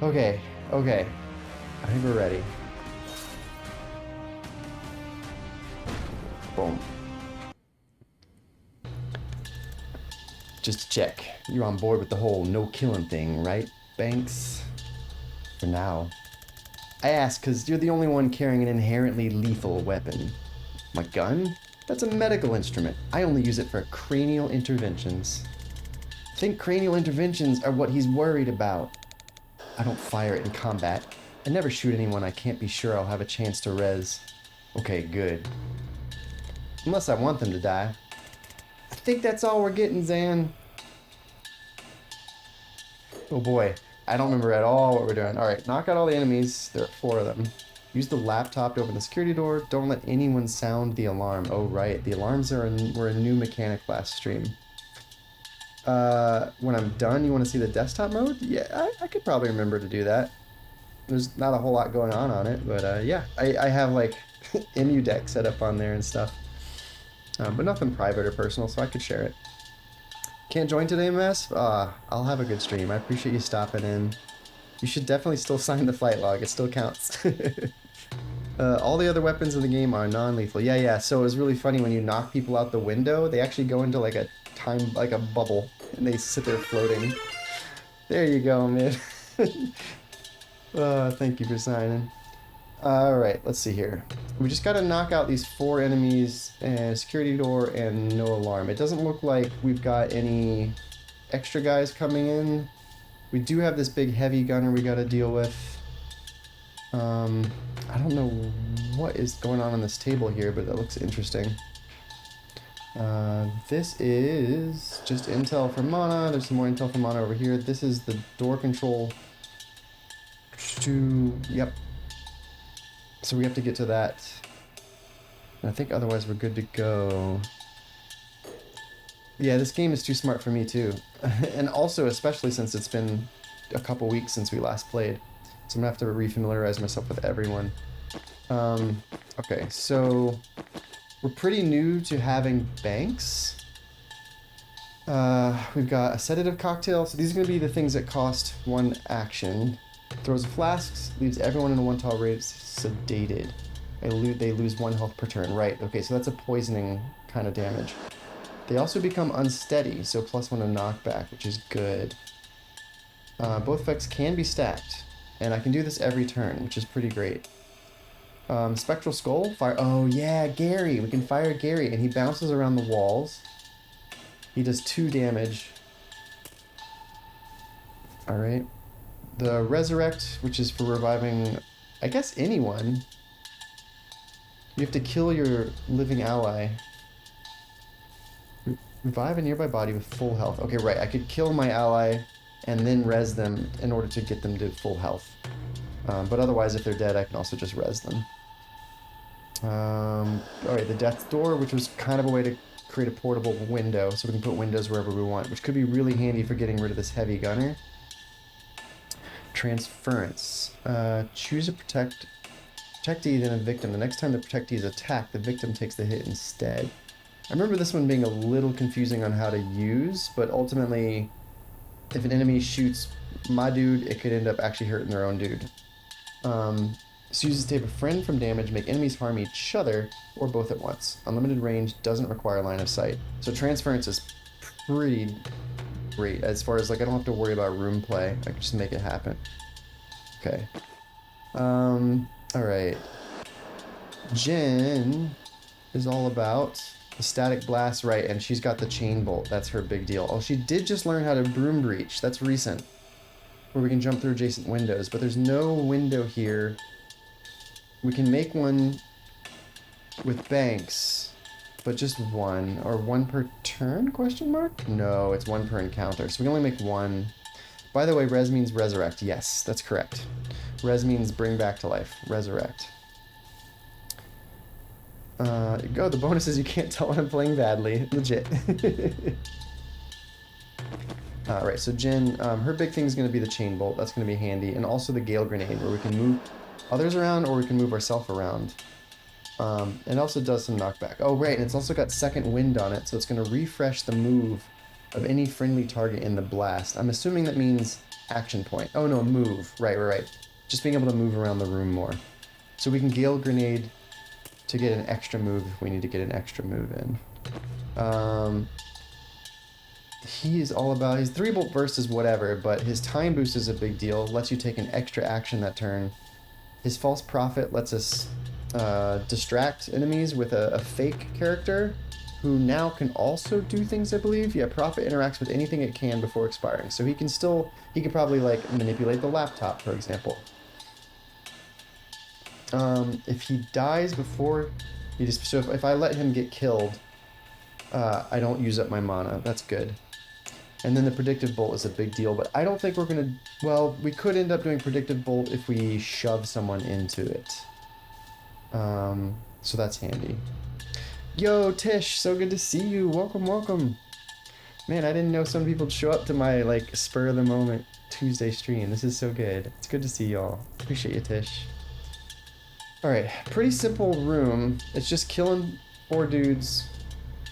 Okay, okay. I think we're ready. Boom. Just to check, you're on board with the whole no killing thing, right, Banks? For now. I ask because you're the only one carrying an inherently lethal weapon. My gun? That's a medical instrument. I only use it for cranial interventions. I think cranial interventions are what he's worried about. I don't fire it in combat. I never shoot anyone I can't be sure I'll have a chance to res. Okay, good. Unless I want them to die. I think that's all we're getting, Zan. Oh boy, I don't remember at all what we're doing. All right, knock out all the enemies. There are 4 of them. Use the laptop to open the security door. Don't let anyone sound the alarm. Oh right, the alarms were a new mechanic last stream. When I'm done, you want to see the desktop mode? Yeah, I could probably remember to do that. There's not a whole lot going on it, but yeah, I have like Deck set up on there and stuff. But nothing private or personal, so I could share it. Can't join today, Mess? I'll have a good stream. I appreciate you stopping in. You should definitely still sign the flight log. It still counts. All the other weapons in the game are non-lethal. Yeah. So it was really funny when you knock people out the window. They actually go into like a bubble, and they sit there floating. There you go, man. Thank you for signing. Alright, let's see here. We just gotta knock out these 4 enemies, and security door and no alarm. It doesn't look like we've got any extra guys coming in. We do have this big heavy gunner we gotta deal with. I don't know what is going on this table here, but that looks interesting. This is just intel from Mana. There's some more intel from Mana over here. This is the door control to... Yep. So we have to get to that. And I think otherwise we're good to go. Yeah, this game is too smart for me too. And also, especially since it's been a couple weeks since we last played. So I'm gonna have to refamiliarize myself with everyone. Okay, so we're pretty new to having banks. We've got a sedative cocktail. So these are gonna be the things that cost 1 action. Throws flasks, leaves everyone in a 1 tall radius sedated. They lose 1 health per turn. Right, okay, so that's a poisoning kind of damage. They also become unsteady, so +1 to knockback, which is good. Both effects can be stacked, and I can do this every turn, which is pretty great. Spectral Skull, fire... Oh yeah, Gary! We can fire Gary, and he bounces around the walls. He does 2 damage. Alright. The Resurrect, which is for reviving, I guess, anyone. You have to kill your living ally. Revive a nearby body with full health. Okay, right, I could kill my ally and then res them in order to get them to full health. But otherwise, if they're dead, I can also just res them. Alright, the Death Door, which was kind of a way to create a portable window, so we can put windows wherever we want, which could be really handy for getting rid of this heavy gunner. Transference. Choose a protectee, then a victim. The next time the protectee is attacked, the victim takes the hit instead. I remember this one being a little confusing on how to use, but ultimately, if an enemy shoots my dude, it could end up actually hurting their own dude. So use to save a friend from damage, make enemies harm each other, or both at once. Unlimited range, doesn't require line of sight. So transference is pretty great as far as like I don't have to worry about room play. I can just make it happen. Okay. Alright. Jen is all about the static blast, right, and she's got the chain bolt. That's her big deal. Oh, she did just learn how to broom breach. That's recent. Where we can jump through adjacent windows, but there's no window here. We can make one with banks, but just 1, or 1 per turn, question mark? No, it's 1 per encounter, so we can only make 1. By the way, res means resurrect. Yes, that's correct. Res means bring back to life. Resurrect. Go, the bonus is you can't tell when I'm playing badly. Legit. Alright, so Jen, her big thing is going to be the chain bolt. That's going to be handy. And also the Gale Grenade, where we can move others around or we can move ourselves around. It also does some knockback. Oh, right, and it's also got second wind on it, so it's going to refresh the move of any friendly target in the blast. I'm assuming that means action point. Oh no, move. Right. Just being able to move around the room more. So we can Gale Grenade to get an extra move if we need to get an extra move in. He is all about, his 3-bolt burst is whatever, but his time boost is a big deal. Lets you take an extra action that turn. His false prophet lets us distract enemies with a fake character who now can also do things, I believe. Yeah, prophet interacts with anything it can before expiring. So he can probably like manipulate the laptop, for example. If he dies before so if I let him get killed, I don't use up my mana. That's good. And then the predictive bolt is a big deal, but I don't think we're gonna, well, we could end up doing predictive bolt if we shove someone into it. So that's handy. Yo, Tish, so good to see you. Welcome. Man, I didn't know some people would show up to my, like, spur of the moment Tuesday stream. This is so good. It's good to see y'all. Appreciate you, Tish. Alright, pretty simple room. It's just killing 4 dudes,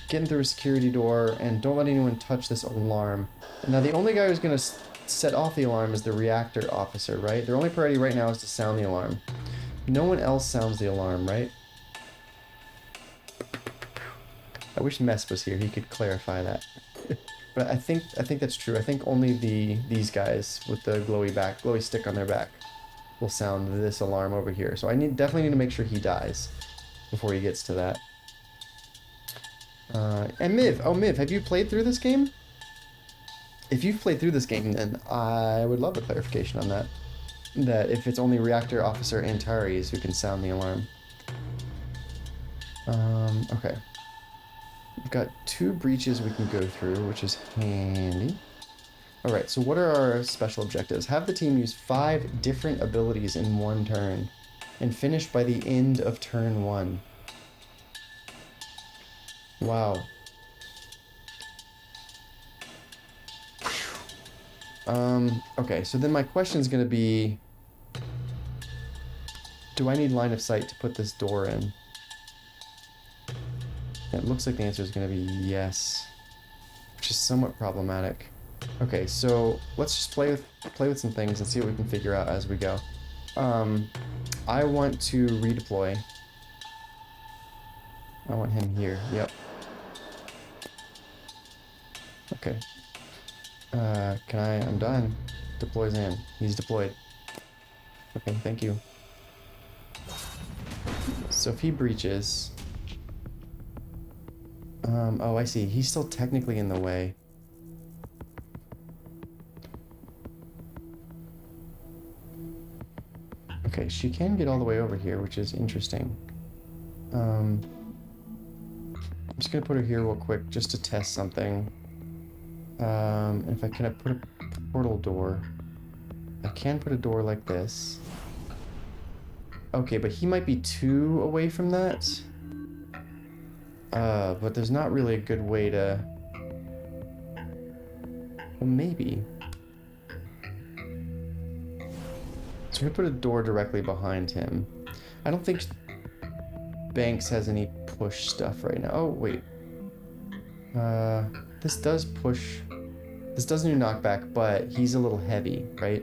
getting through a security door, and don't let anyone touch this alarm. And now the only guy who's gonna set off the alarm is the reactor officer, right? Their only priority right now is to sound the alarm. No one else sounds the alarm, right? I wish Mess was here. He could clarify that. But I think that's true. I think only these guys with the glowy stick on their back will sound this alarm over here. So I definitely need to make sure he dies before he gets to that. And Miv, Miv, have you played through this game? If you've played through this game, then I would love a clarification on that. That if it's only reactor officer and Tyrese who can sound the alarm. Okay. We've got 2 breaches we can go through, which is handy. Alright, so what are our special objectives? Have the team use 5 different abilities in 1 turn, and finish by the end of turn 1. Wow. Okay, so then my question is going to be, do I need line of sight to put this door in? It looks like the answer is going to be yes, which is somewhat problematic. Okay, so let's just play with some things and see what we can figure out as we go. I want to redeploy. I want him here. Yep. Okay. I'm done. Deploys in. He's deployed. Okay, thank you. So if he breaches... oh, I see. He's still technically in the way. Okay, she can get all the way over here, which is interesting. I'm just gonna put her here real quick, just to test something. If I can put a portal door. I can put a door like this. Okay, but he might be 2 away from that. But there's not really a good way to... Well, maybe. So we put a door directly behind him. I don't think Banks has any push stuff right now. Oh, wait. This does push... This does do knockback, but he's a little heavy, right?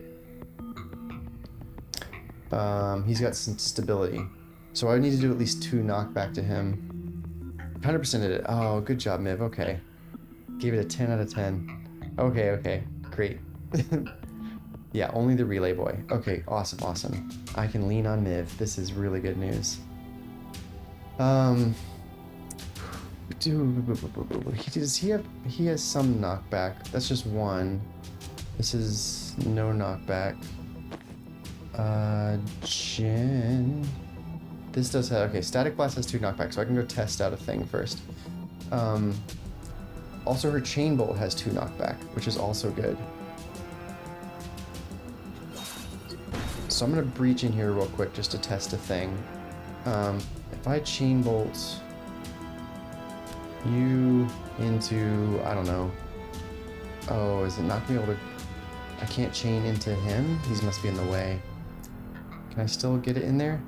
He's got some stability. So I need to do at least 2 knockback to him. 100% it. Oh, good job, Miv. Okay. Gave it a 10 out of 10. Okay. Great. Yeah, only the relay boy. Okay, awesome. I can lean on Miv. This is really good news. He has some knockback. That's just 1. This is no knockback. Jin. This does have, okay, Static Blast has 2 knockback, so I can go test out a thing first. Also her Chain Bolt has 2 knockback, which is also good. So I'm gonna breach in here real quick just to test a thing. If I Chain Bolt you into, I don't know. Oh, is it not gonna be able to, I can't chain into him? He must be in the way. Can I still get it in there?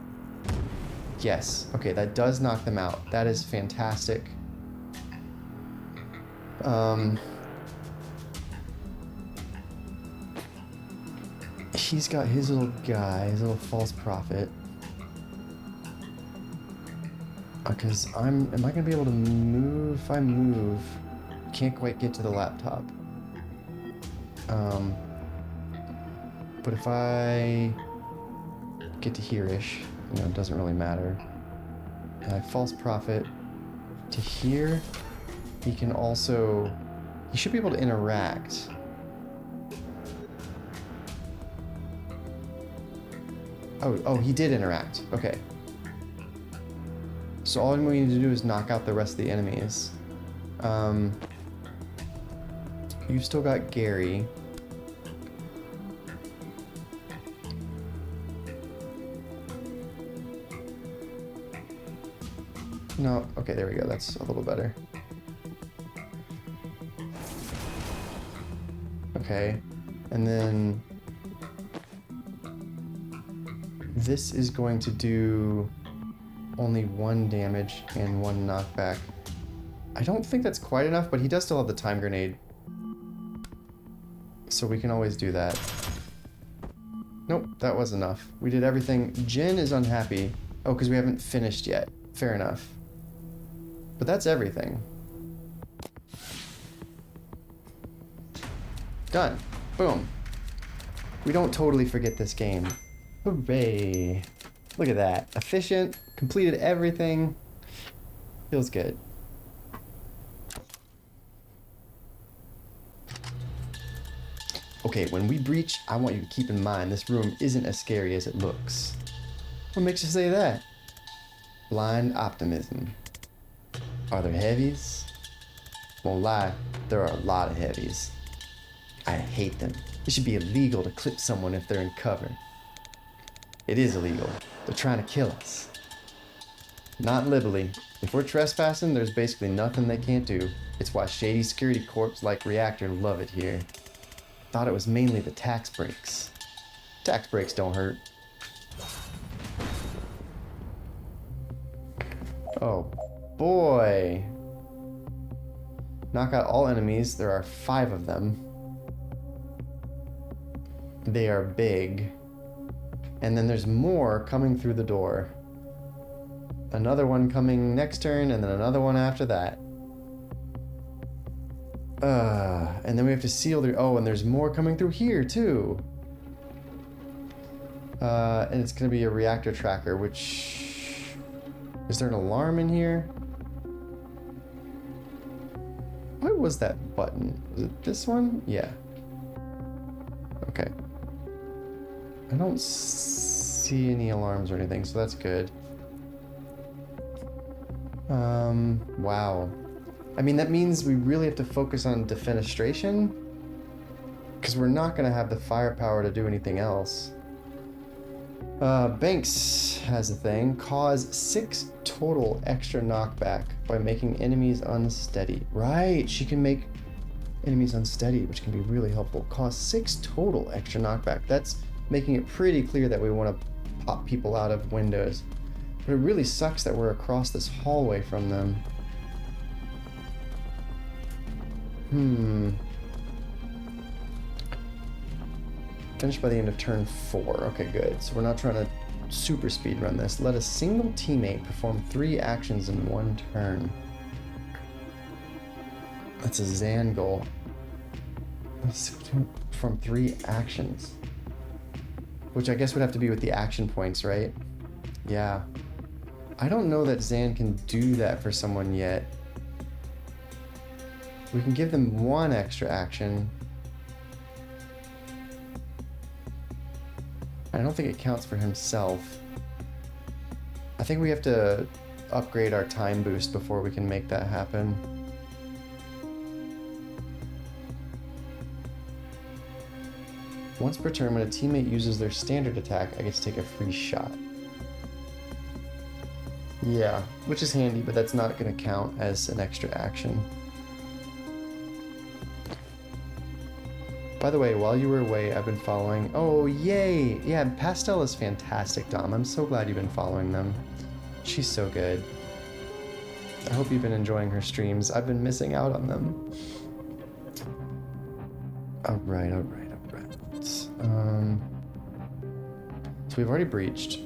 Yes. Okay, that does knock them out. That is fantastic. he's got his little guy, his little false prophet. Because am I gonna be able to move? If I move, can't quite get to the laptop. But if I get to here-ish, you know, it doesn't really matter. False prophet to here, he can also, he should be able to interact. Oh, he did interact. Okay. So all we need to do is knock out the rest of the enemies. You've still got Gary. No, okay, there we go. That's a little better. Okay, and then this is going to do only 1 damage and 1 knockback. I don't think that's quite enough, but he does still have the time grenade. So we can always do that. Nope, that was enough. We did everything. Jen is unhappy. Oh, because we haven't finished yet. Fair enough. But that's everything. Done. Boom. We don't totally forget this game. Hooray. Look at that. Efficient. Completed everything. Feels good. Okay, when we breach, I want you to keep in mind this room isn't as scary as it looks. What makes you say that? Blind optimism. Are there heavies? Won't lie, there are a lot of heavies. I hate them. It should be illegal to clip someone if they're in cover. It is illegal. They're trying to kill us. Not liberally. If we're trespassing, there's basically nothing they can't do. It's why shady security corps like Reactor love it here. Thought it was mainly the tax breaks. Tax breaks don't hurt. Oh boy. Knock out all enemies. There are 5 of them. They are big. And then there's more coming through the door. Another one coming next turn, and then another one after that. And then we have to seal the... Oh, and there's more coming through here, too. And it's going to be a reactor tracker, which... Is there an alarm in here? What was that button? Was it this one? Yeah. Okay. I don't see any alarms or anything, so that's good. Wow. I mean, that means we really have to focus on defenestration, because we're not going to have the firepower to do anything else. Banks has a thing. Cause 6 total extra knockback by making enemies unsteady. Right, she can make enemies unsteady, which can be really helpful. Cause 6 total extra knockback. That's making it pretty clear that we want to pop people out of windows. But it really sucks that we're across this hallway from them. Finished by the end of turn 4. Okay, good. So we're not trying to super speed run this. Let a single teammate perform 3 actions in 1 turn. That's a Zan goal. Let's perform 3 actions. Which I guess would have to be with the action points, right? Yeah. I don't know that Zan can do that for someone yet. We can give them 1 extra action. I don't think it counts for himself. I think we have to upgrade our time boost before we can make that happen. Once per turn, when a teammate uses their standard attack, I get to take a free shot. Yeah, which is handy, but that's not going to count as an extra action. By the way, while you were away, I've been following... Oh, yay! Yeah, Pastel is fantastic, Dom. I'm so glad you've been following them. She's so good. I hope you've been enjoying her streams. I've been missing out on them. Alright. So we've already breached.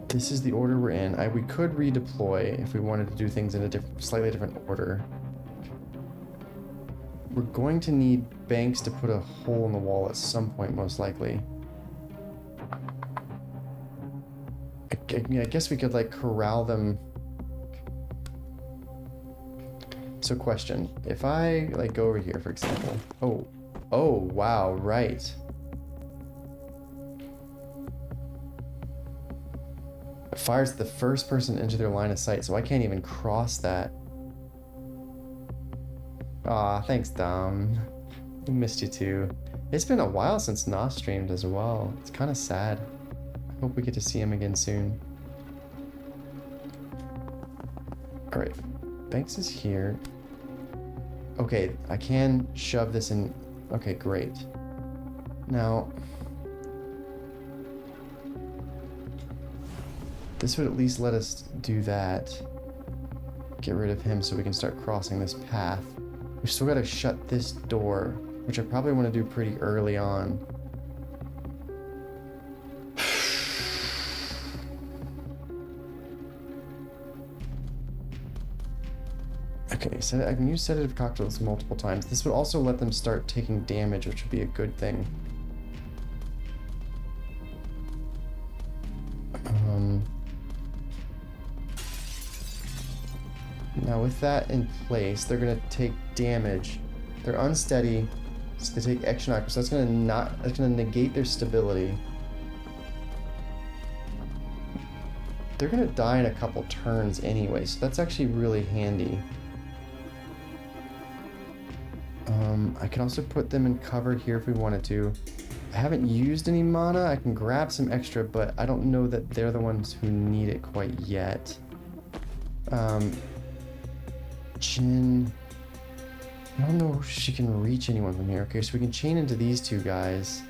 This is the order we're in. We could redeploy if we wanted to do things in a slightly different order. We're going to need banks to put a hole in the wall at some point, most likely. I guess we could like corral them. So question, if I like go over here, for example. Oh, wow, right. It fires the first person into their line of sight, so I can't even cross that. Aw, thanks, Dom. We missed you too. It's been a while since Nos streamed as well. It's kind of sad. I hope we get to see him again soon. Alright, Banks is here. Okay, I can shove this in. Okay, great. Now, this would at least let us do that. Get rid of him so we can start crossing this path. We've still got to shut this door, which I probably want to do pretty early on. Okay, so I can use sedative cocktails multiple times. This would also let them start taking damage, which would be a good thing. Now with that in place, they're gonna take damage. They're unsteady, so they take extra knock. So that's gonna negate their stability. They're gonna die in a couple turns anyway, so that's actually really handy. I can also put them in cover here if we wanted to. I haven't used any mana. I can grab some extra, but I don't know that they're the ones who need it quite yet. Jhin. I don't know if she can reach anyone from here. Okay, so we can chain into these two guys.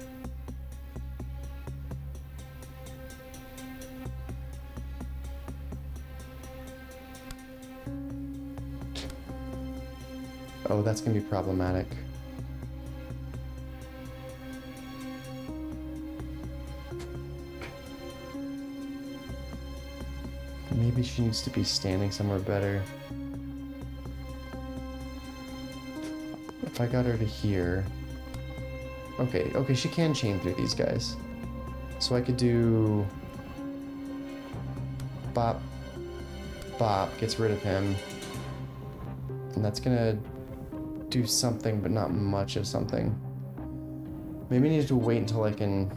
Oh, that's gonna be problematic. Maybe she needs to be standing somewhere better. If I got her to here. Okay, she can chain through these guys. So I could do bop, bop, gets rid of him. And that's gonna do something, but not much of something. Maybe I need to wait until I can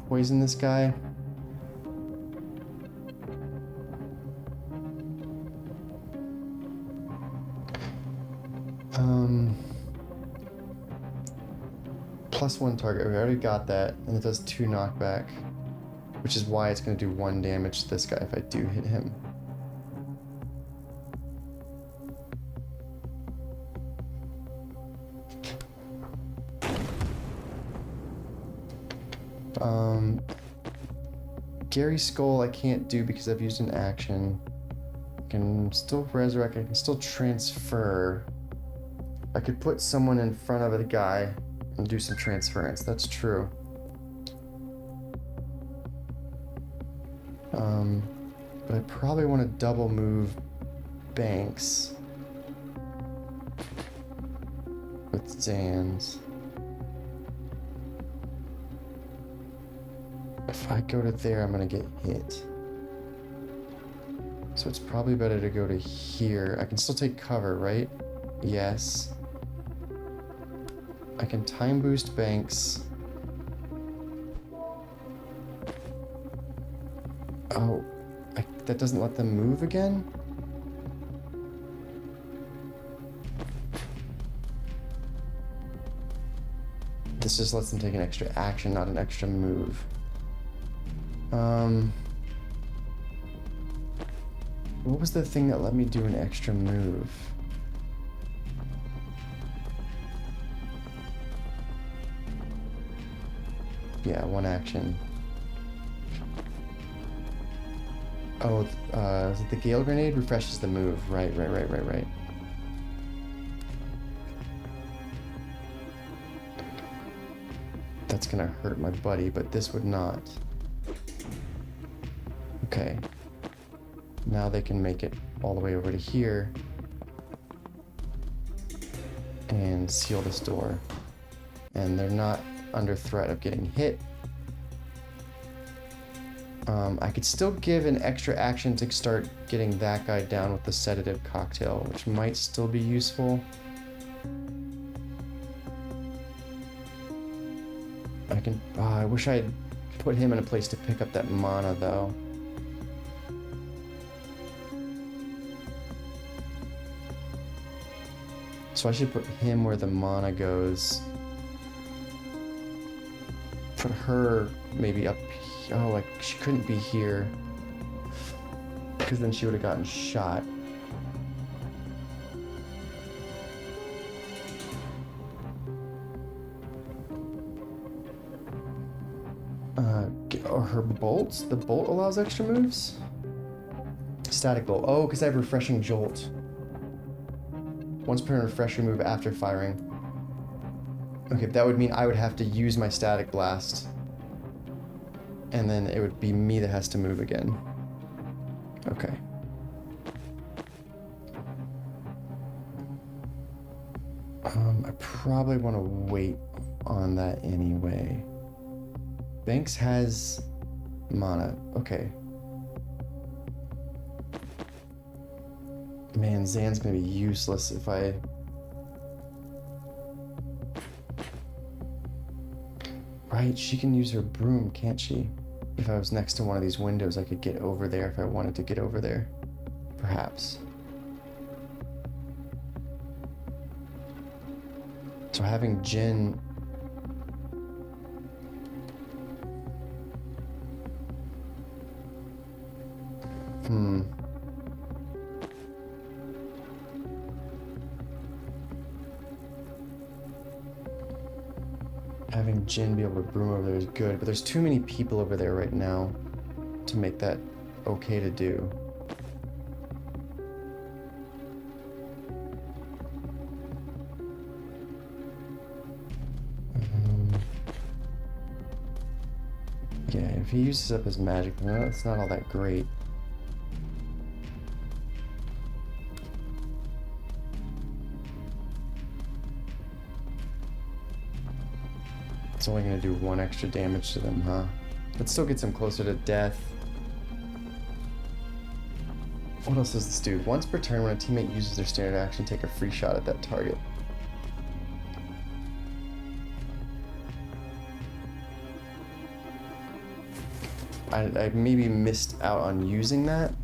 poison this guy. +1 target, we already got that, and it does 2 knockback, which is why it's going to do 1 damage to this guy if I do hit him. Gary Skull I can't do because I've used an action. I can still resurrect, I can still transfer. I could put someone in front of the guy and do some transference, that's true. But I probably want to double move Banks with Zan's. If I go to there, I'm gonna get hit. So it's probably better to go to here. I can still take cover, right? Yes. I can time boost Banks. Oh, that doesn't let them move again? This just lets them take an extra action, not an extra move. What was the thing that let me do an extra move? Yeah, 1 action. Oh, is it the Gale Grenade refreshes the move? Right. That's gonna hurt my buddy, but this would not. Okay. Now they can make it all the way over to here and seal this door. And they're not under threat of getting hit. I could still give an extra action to start getting that guy down with the sedative cocktail, which might still be useful. I wish I had put him in a place to pick up that mana though. So I should put him where the mana goes. Put her maybe up. Oh, like she couldn't be here because then she would have gotten shot. Or her bolts? The bolt allows extra moves? Static bolt. Oh, because I have refreshing jolt. Once per refreshing move after firing. Okay, that would mean I would have to use my static blast. And then it would be me that has to move again. Okay. I probably want to wait on that anyway. Banks has mana. Okay. Man, Zan's gonna be useless if I... Right, she can use her broom, can't she? If I was next to one of these windows, I could get over there if I wanted to get over there. Perhaps. So having Jin... Having Jin be able to broom over there is good, but there's too many people over there right now to make that okay to do. Yeah, if he uses up his magic, then that's not all that great. It's only going to do 1 extra damage to them, huh? It still gets them closer to death. What else does this do? Once per turn, when a teammate uses their standard action, take a free shot at that target. I maybe missed out on using that.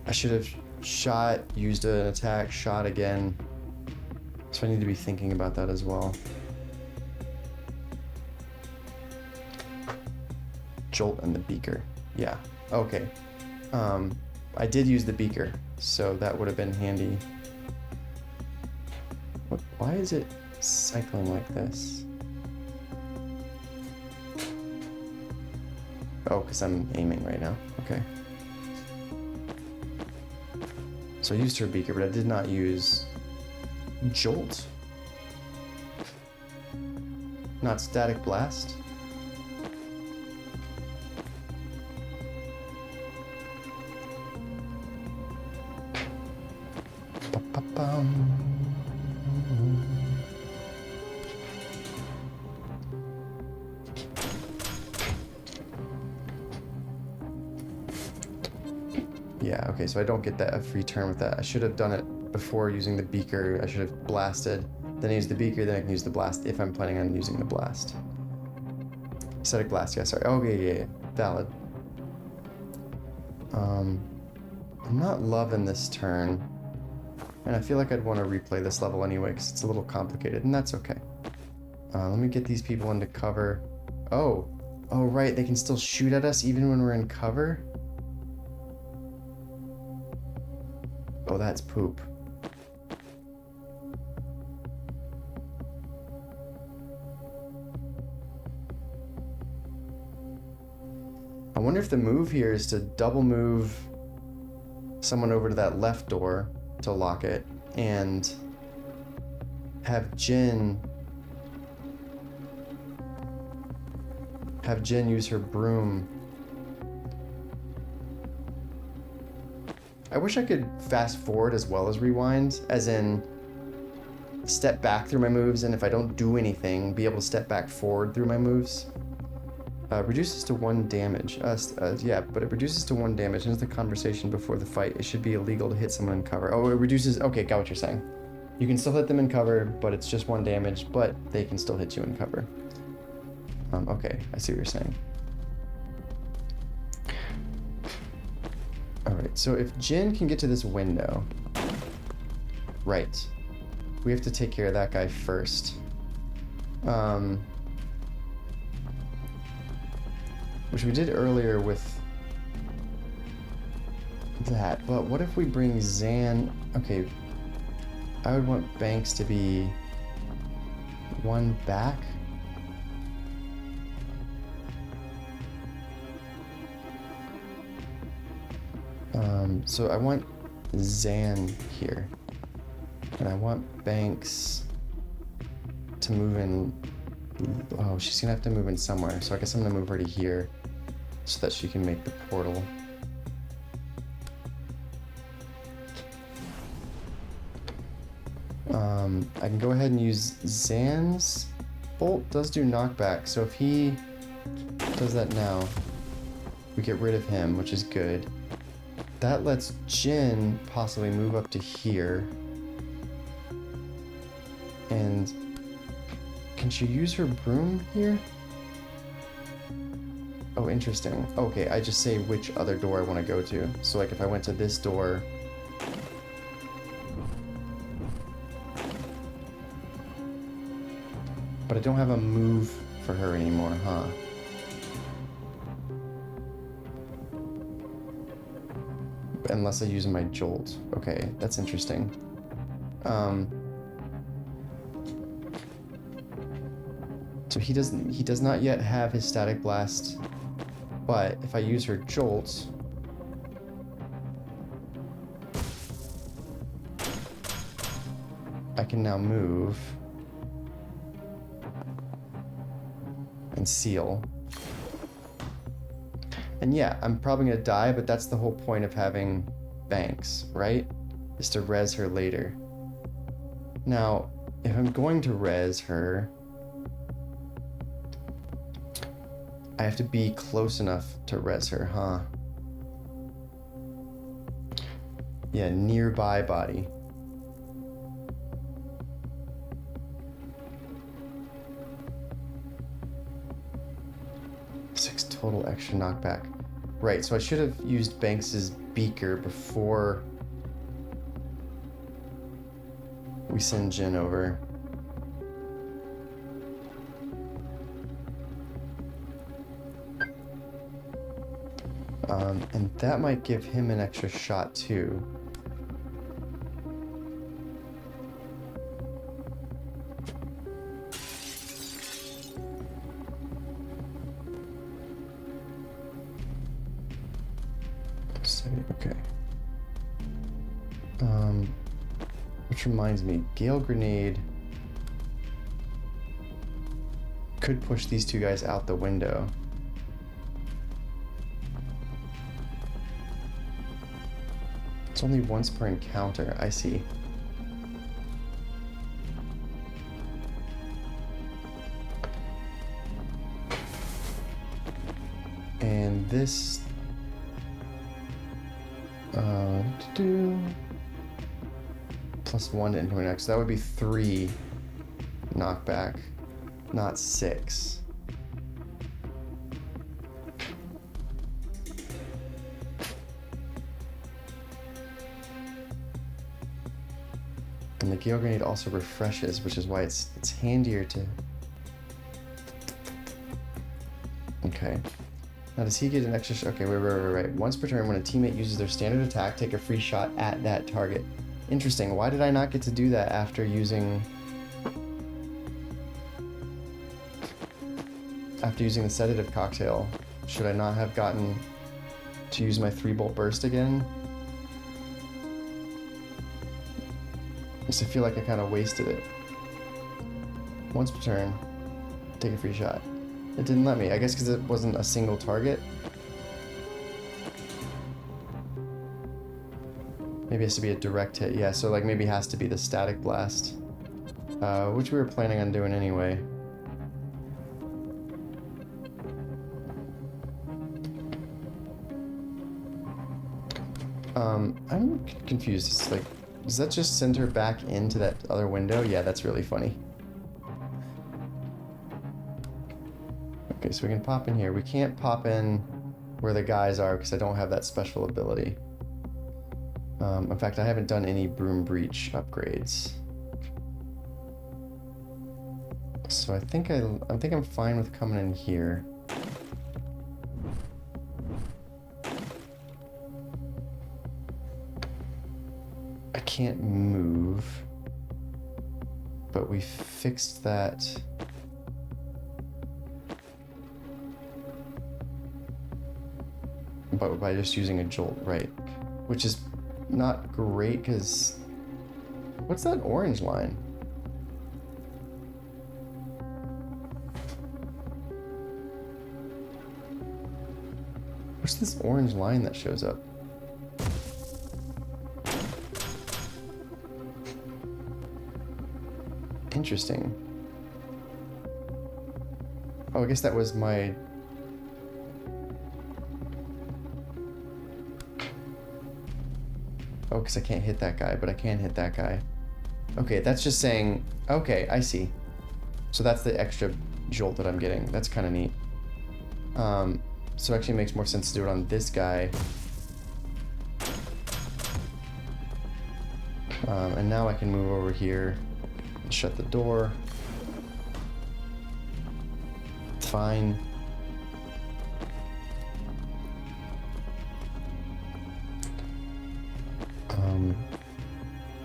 I should have shot, used an attack, shot again. So I need to be thinking about that as well. Jolt and the beaker. Yeah, okay. I did use the beaker, so that would have been handy. Why is it cycling like this? Oh, because I'm aiming right now. Okay. So I used her beaker, but I did not use Jolt. Not static blast. Yeah, okay, so I don't get that a free turn with that. I should have done it before using the beaker. I should have blasted, then use the beaker, then I can use the blast if I'm planning on using the blast. Static blast, yeah, sorry. Oh, yeah, valid. I'm not loving this turn. And I feel like I'd want to replay this level anyway, because it's a little complicated, and that's okay. Let me get these people into cover. Oh, right, they can still shoot at us even when we're in cover? Oh, that's poop. I wonder if the move here is to double move someone over to that left door to lock it and have Jin have Jin use her broom. I wish I could fast forward as well as rewind, as in step back through my moves, and if I don't do anything, be able to step back forward through my moves. Reduces to 1 damage. Yeah, but it reduces to 1 damage. Ends the conversation before the fight. It should be illegal to hit someone in cover. Oh, it reduces... Okay, got what you're saying. You can still hit them in cover, but it's just 1 damage, but they can still hit you in cover. Okay, I see what you're saying. Alright, so if Jin can get to this window... Right. We have to take care of that guy first. Which we did earlier with that, but what if we bring Zan... Okay, I would want Banks to be 1 back. So I want Zan here, and I want Banks to move in. Oh, she's gonna have to move in somewhere, so I guess I'm gonna move her to here so that she can make the portal. I can go ahead and use Zan's bolt. Does do knockback, so if he does that now, we get rid of him, which is good. That lets Jin possibly move up to here. And can she use her broom here? Oh, interesting. Okay, I just say which other door I want to go to. So like if I went to this door... But I don't have a move for her anymore, huh? Unless I use my jolt. Okay, that's interesting. So he does not yet have his static blast, but if I use her jolt, I can now move and seal. And yeah, I'm probably gonna die, but that's the whole point of having Banks, right? Is to res her later. Now, if I'm going to res her, I have to be close enough to res her, huh? Yeah, nearby body. Total extra knockback. Right, so I should have used Banks's beaker before we send Jin over. And that might give him an extra shot too. Okay. Which reminds me, Gale Grenade could push these two guys out the window. It's only once per encounter, I see. And this +1 to incoming next. That would be 3 knockback, not 6. And the Gale Grenade also refreshes, which is why it's handier to... Okay. Now does he get an extra okay, wait. Once per turn, when a teammate uses their standard attack, take a free shot at that target. Interesting. Why did I not get to do that after using... the sedative cocktail? Should I not have gotten to use my 3-bolt burst again? Because I feel like I kind of wasted it. Once per turn, take a free shot. It didn't let me. I guess because it wasn't a single target. Maybe it has to be a direct hit. Yeah, so like maybe it has to be the static blast. Which we were planning on doing anyway. I'm confused. It's like, does that just send her back into that other window? Yeah, that's really funny. Okay, so we can pop in here. We can't pop in where the guys are because I don't have that special ability. In fact, I haven't done any Broom Breach upgrades. So I think I'm fine with coming in here. I can't move, but we fixed that. But by just using a jolt, right? Which is not great because what's that orange line? What's this orange line that shows up? Interesting. Oh, I guess that was my... Oh, because I can't hit that guy, but I can hit that guy. Okay, that's just saying... Okay, I see. So that's the extra jolt that I'm getting. That's kind of neat. So actually it makes more sense to do it on this guy. And now I can move over here and shut the door. Fine.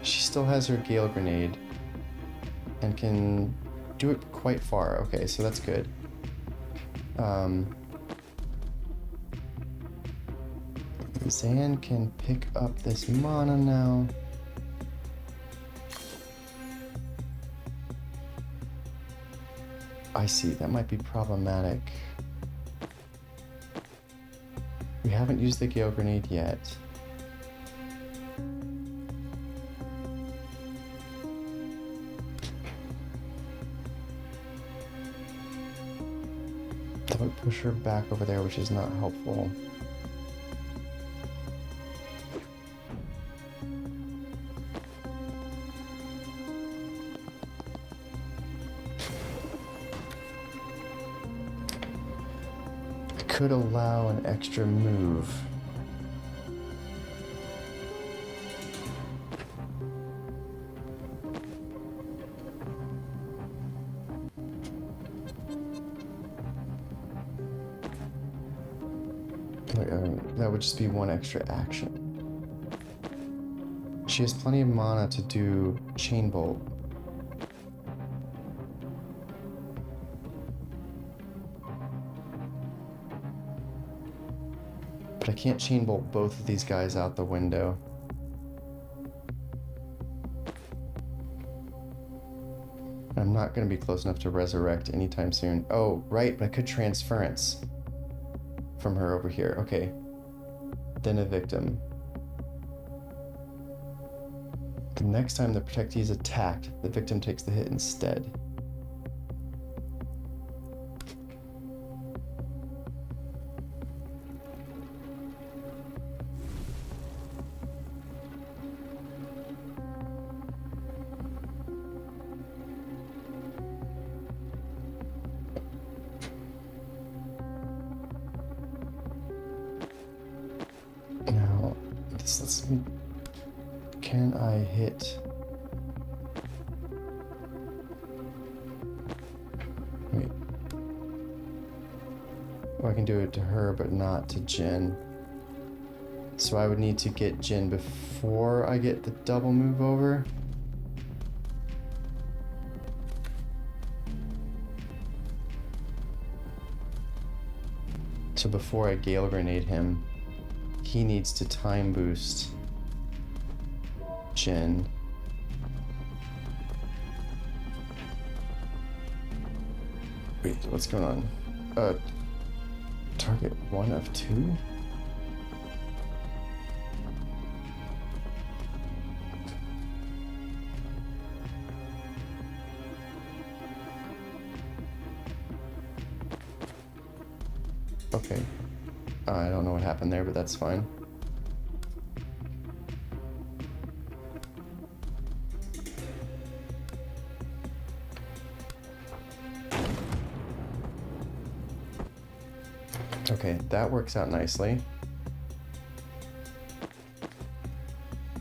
She still has her Gale Grenade and can do it quite far. Okay, so that's good. Zan can pick up this mana now. I see, that might be problematic. We haven't used the Gale Grenade yet. That would push her back over there, which is not helpful. Could allow an extra move. That would just be one extra action. She has plenty of mana to do Chain Bolt. But I can't Chain Bolt both of these guys out the window. I'm not going to be close enough to resurrect anytime soon. Oh, right, but I could Transference from her over here. Okay. Then a victim. The next time the protectee is attacked, the victim takes the hit instead. Let's me. Can I hit? Wait. Oh, I can do it to her, but not to Jin. So I would need to get Jin before I get the double move over. So before I Gale Grenade him, he needs to time boost Jin. Wait, what's going on? Target 1 of 2? Okay. I don't know what happened there, but that's fine. Okay, that works out nicely.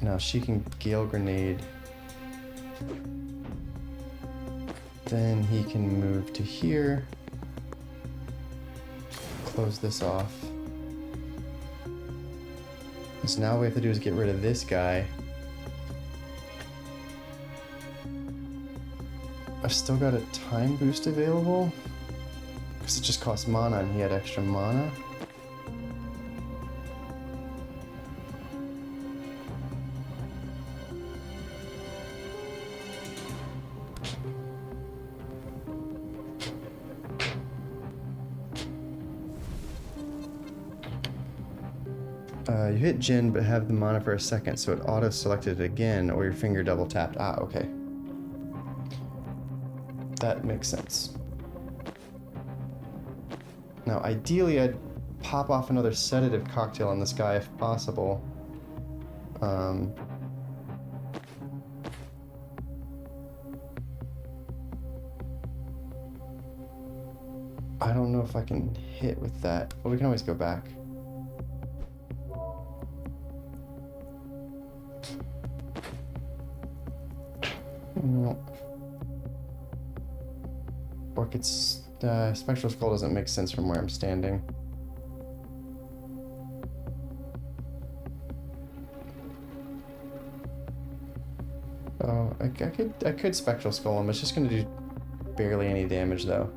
Now she can Gale Grenade. Then he can move to here. Close this off. So now what we have to do is get rid of this guy. I've still got a time boost available. Because it just costs mana and he had extra mana. You hit Jin but have the mana for a second, so it auto-selected it again or your finger double tapped. Ah, okay. That makes sense. Now, ideally, I'd pop off another sedative cocktail on this guy if possible. I don't know if I can hit with that, but we can always go back. Orchid's Spectral Skull doesn't make sense from where I'm standing. Oh, I could Spectral Skull him. It's just gonna do barely any damage though.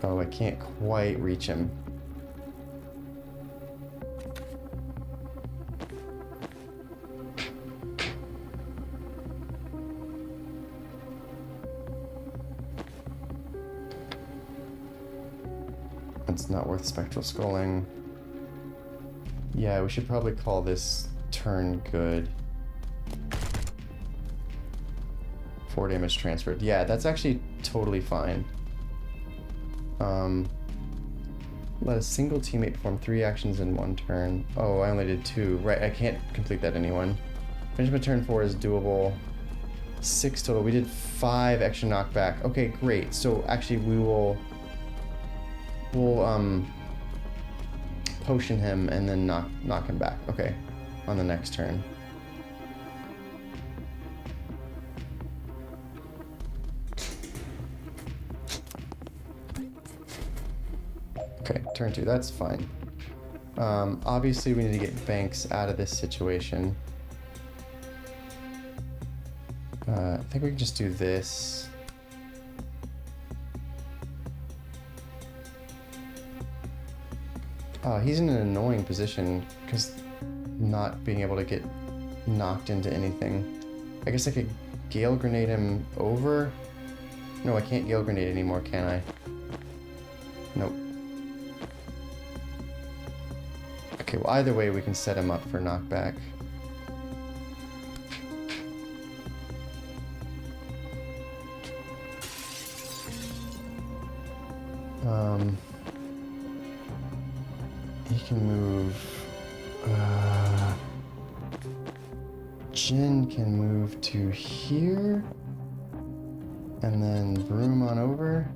Oh, I can't quite reach him. It's not worth Spectral Skulling. Yeah, we should probably call this turn good. 4 damage transferred. Yeah, that's actually totally fine. Let a single teammate perform 3 actions in 1 turn. Oh, I only did 2. Right, I can't complete that anyone. Finish my turn 4 is doable. 6 total. We did 5 extra knockback. Okay, great. So actually we'll potion him and then knock him back. Okay, on the next turn. Okay, turn 2, that's fine. Obviously we need to get Banks out of this situation. I think we can just do this. He's in an annoying position because not being able to get knocked into anything. I guess I could Gale Grenade him over. No, I can't Gale Grenade anymore, can I? Nope. Okay, well either way we can set him up for knockback. He can move. Jin can move to here, and then broom on over.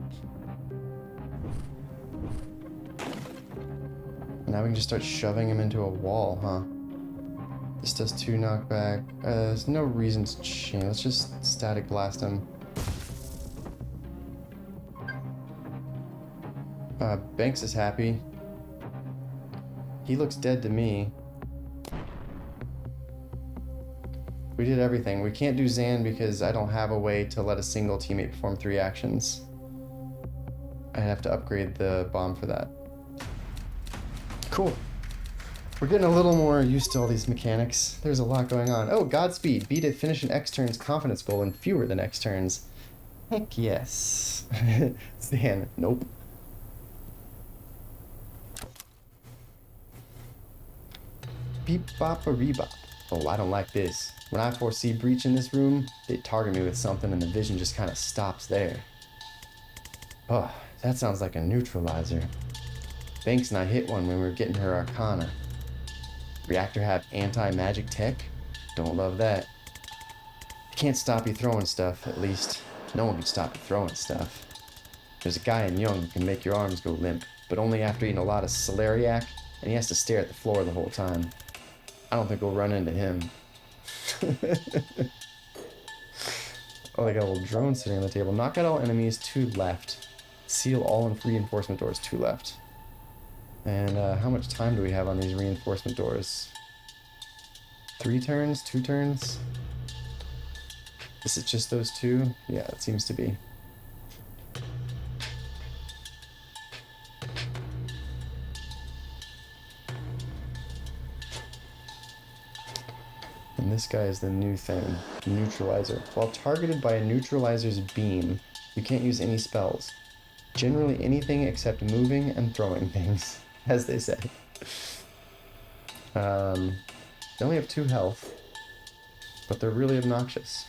Now we can just start shoving him into a wall, huh? This does 2 knockback. There's no reason to change. Let's just static blast him. Banks is happy. He looks dead to me. We did everything. We can't do Zan because I don't have a way to let a single teammate perform 3 actions. I'd have to upgrade the bomb for that. Cool. We're getting a little more used to all these mechanics. There's a lot going on. Oh, Godspeed. B to finish an X turn's confidence goal in fewer than X turns. Heck yes. Stan, nope. Beep bop a rebop. Oh, I don't like this. When I foresee breach in this room, they target me with something and the vision just kind of stops there. Oh, that sounds like a neutralizer. Banks and I hit one when we were getting her Arcana. Reactor have anti-magic tech? Don't love that. Can't stop you throwing stuff, at least. No one can stop you throwing stuff. There's a guy in Young who can make your arms go limp, but only after eating a lot of celeriac, and he has to stare at the floor the whole time. I don't think we'll run into him. Oh, they got a little drone sitting on the table. Knock out all enemies, 2 left. Seal all reinforcement doors, 2 left. And how much time do we have on these reinforcement doors? 3 turns? 2 turns? Is it just those 2? Yeah, it seems to be. And this guy is the new thing, Neutralizer. While targeted by a neutralizer's beam, you can't use any spells. Generally anything except moving and throwing things, as they say. They only have 2 health, but they're really obnoxious.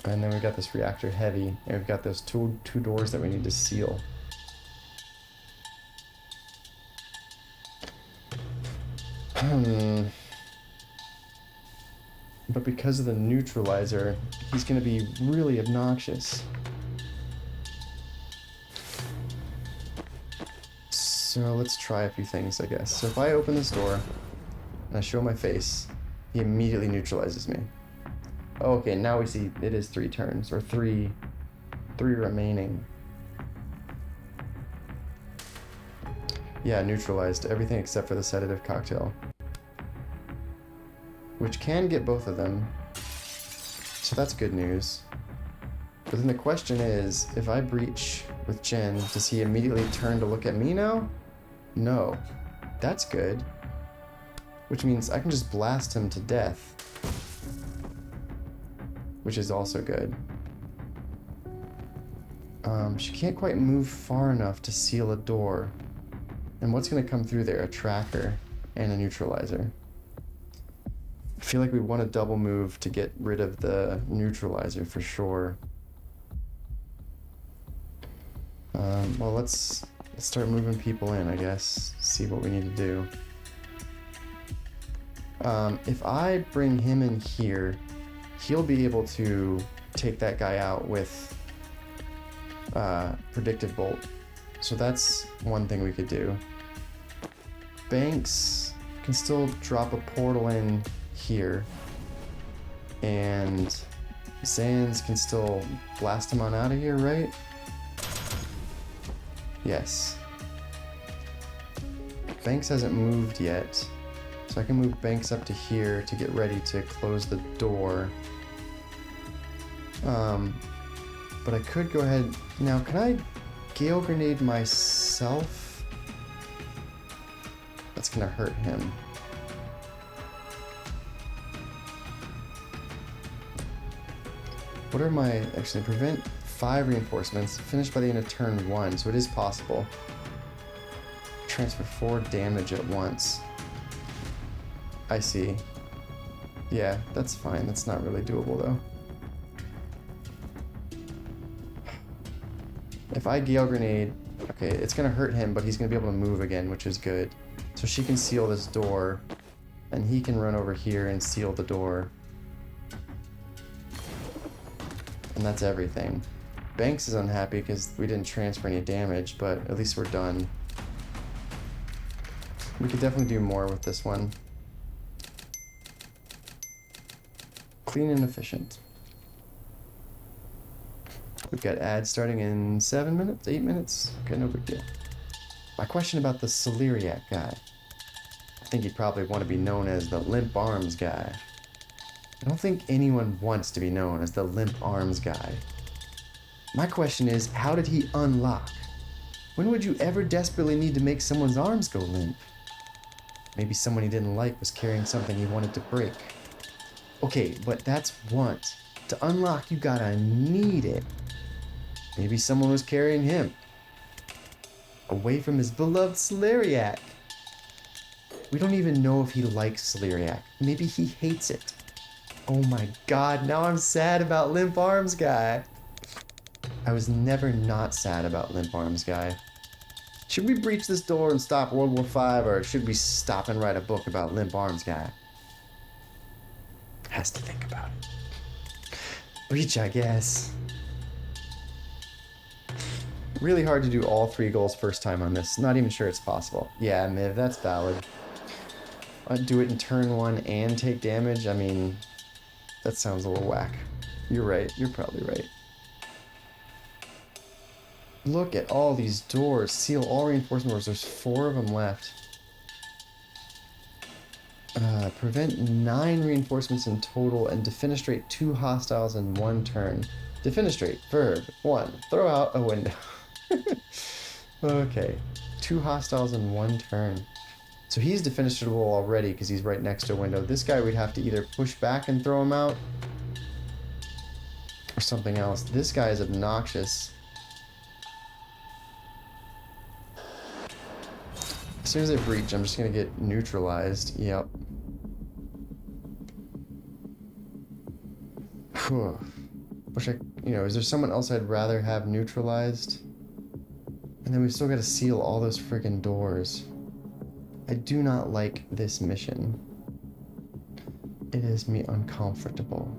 And then we've got this reactor heavy, and we've got those two doors that we need to seal. But because of the neutralizer, he's going to be really obnoxious. So let's try a few things, I guess. So if I open this door and I show my face, he immediately neutralizes me. Oh, okay, now we see it is 3 turns, or three remaining. Yeah, neutralized everything except for the sedative cocktail. Which can get both of them. So that's good news. But then the question is, if I breach with Jen, does he immediately turn to look at me now? No. That's good. Which means I can just blast him to death. Which is also good. She can't quite move far enough to seal a door. And what's going to come through there? A tracker and a neutralizer. I feel like we want to double move to get rid of the neutralizer for sure. Well, let's start moving people in, I guess. See what we need to do. If I bring him in here, he'll be able to take that guy out with Predictive Bolt. So that's one thing we could do. Banks can still drop a portal in here. And Zanz can still blast him on out of here, right? Yes. Banks hasn't moved yet. So I can move Banks up to here to get ready to close the door. But I could go ahead... Now, can I Gale Grenade myself? That's gonna hurt him. What are my... Actually, prevent 5 reinforcements. Finish by the end of turn 1, so it is possible. Transfer 4 damage at once. I see. Yeah, that's fine. That's not really doable, though. If I Gale Grenade... Okay, it's gonna hurt him, but he's gonna be able to move again, which is good. So she can seal this door, and he can run over here and seal the door. And that's everything. Banks is unhappy because we didn't transfer any damage, but at least we're done. We could definitely do more with this one. Clean and efficient. We've got ads starting in 7 minutes, 8 minutes. Okay, no big deal. My question about the Celeriac guy. I think he'd probably want to be known as the Limp Arms guy. I don't think anyone wants to be known as the Limp Arms guy. My question is, how did he unlock? When would you ever desperately need to make someone's arms go limp? Maybe someone he didn't like was carrying something he wanted to break. Okay, but that's want. To unlock, you gotta need it. Maybe someone was carrying him away from his beloved Celeriac. We don't even know if he likes Celeriac. Maybe he hates it. Oh my god, now I'm sad about Limp Arms Guy. I was never not sad about Limp Arms Guy. Should we breach this door and stop World War V, or should we stop and write a book about Limp Arms Guy? Has to think about it. Breach, I guess. Really hard to do all 3 goals first time on this. Not even sure it's possible. Yeah, Miv, that's valid. I'd do it in turn 1 and take damage. I mean, that sounds a little whack. You're right. You're probably right. Look at all these doors. Seal all reinforcement doors. There's 4 of them left. Prevent 9 reinforcements in total and defenestrate 2 hostiles in 1 turn. Defenestrate. Verb. 1. Throw out a window. Okay. 2 hostiles in 1 turn. So he's defenestrable already because he's right next to a window. This guy we'd have to either push back and throw him out or something else. This guy is obnoxious. As soon as I breach, I'm just gonna get neutralized. Yep. Whew. Wish I, is there someone else I'd rather have neutralized? And then we've still got to seal all those friggin' doors. I do not like this mission. It is me uncomfortable.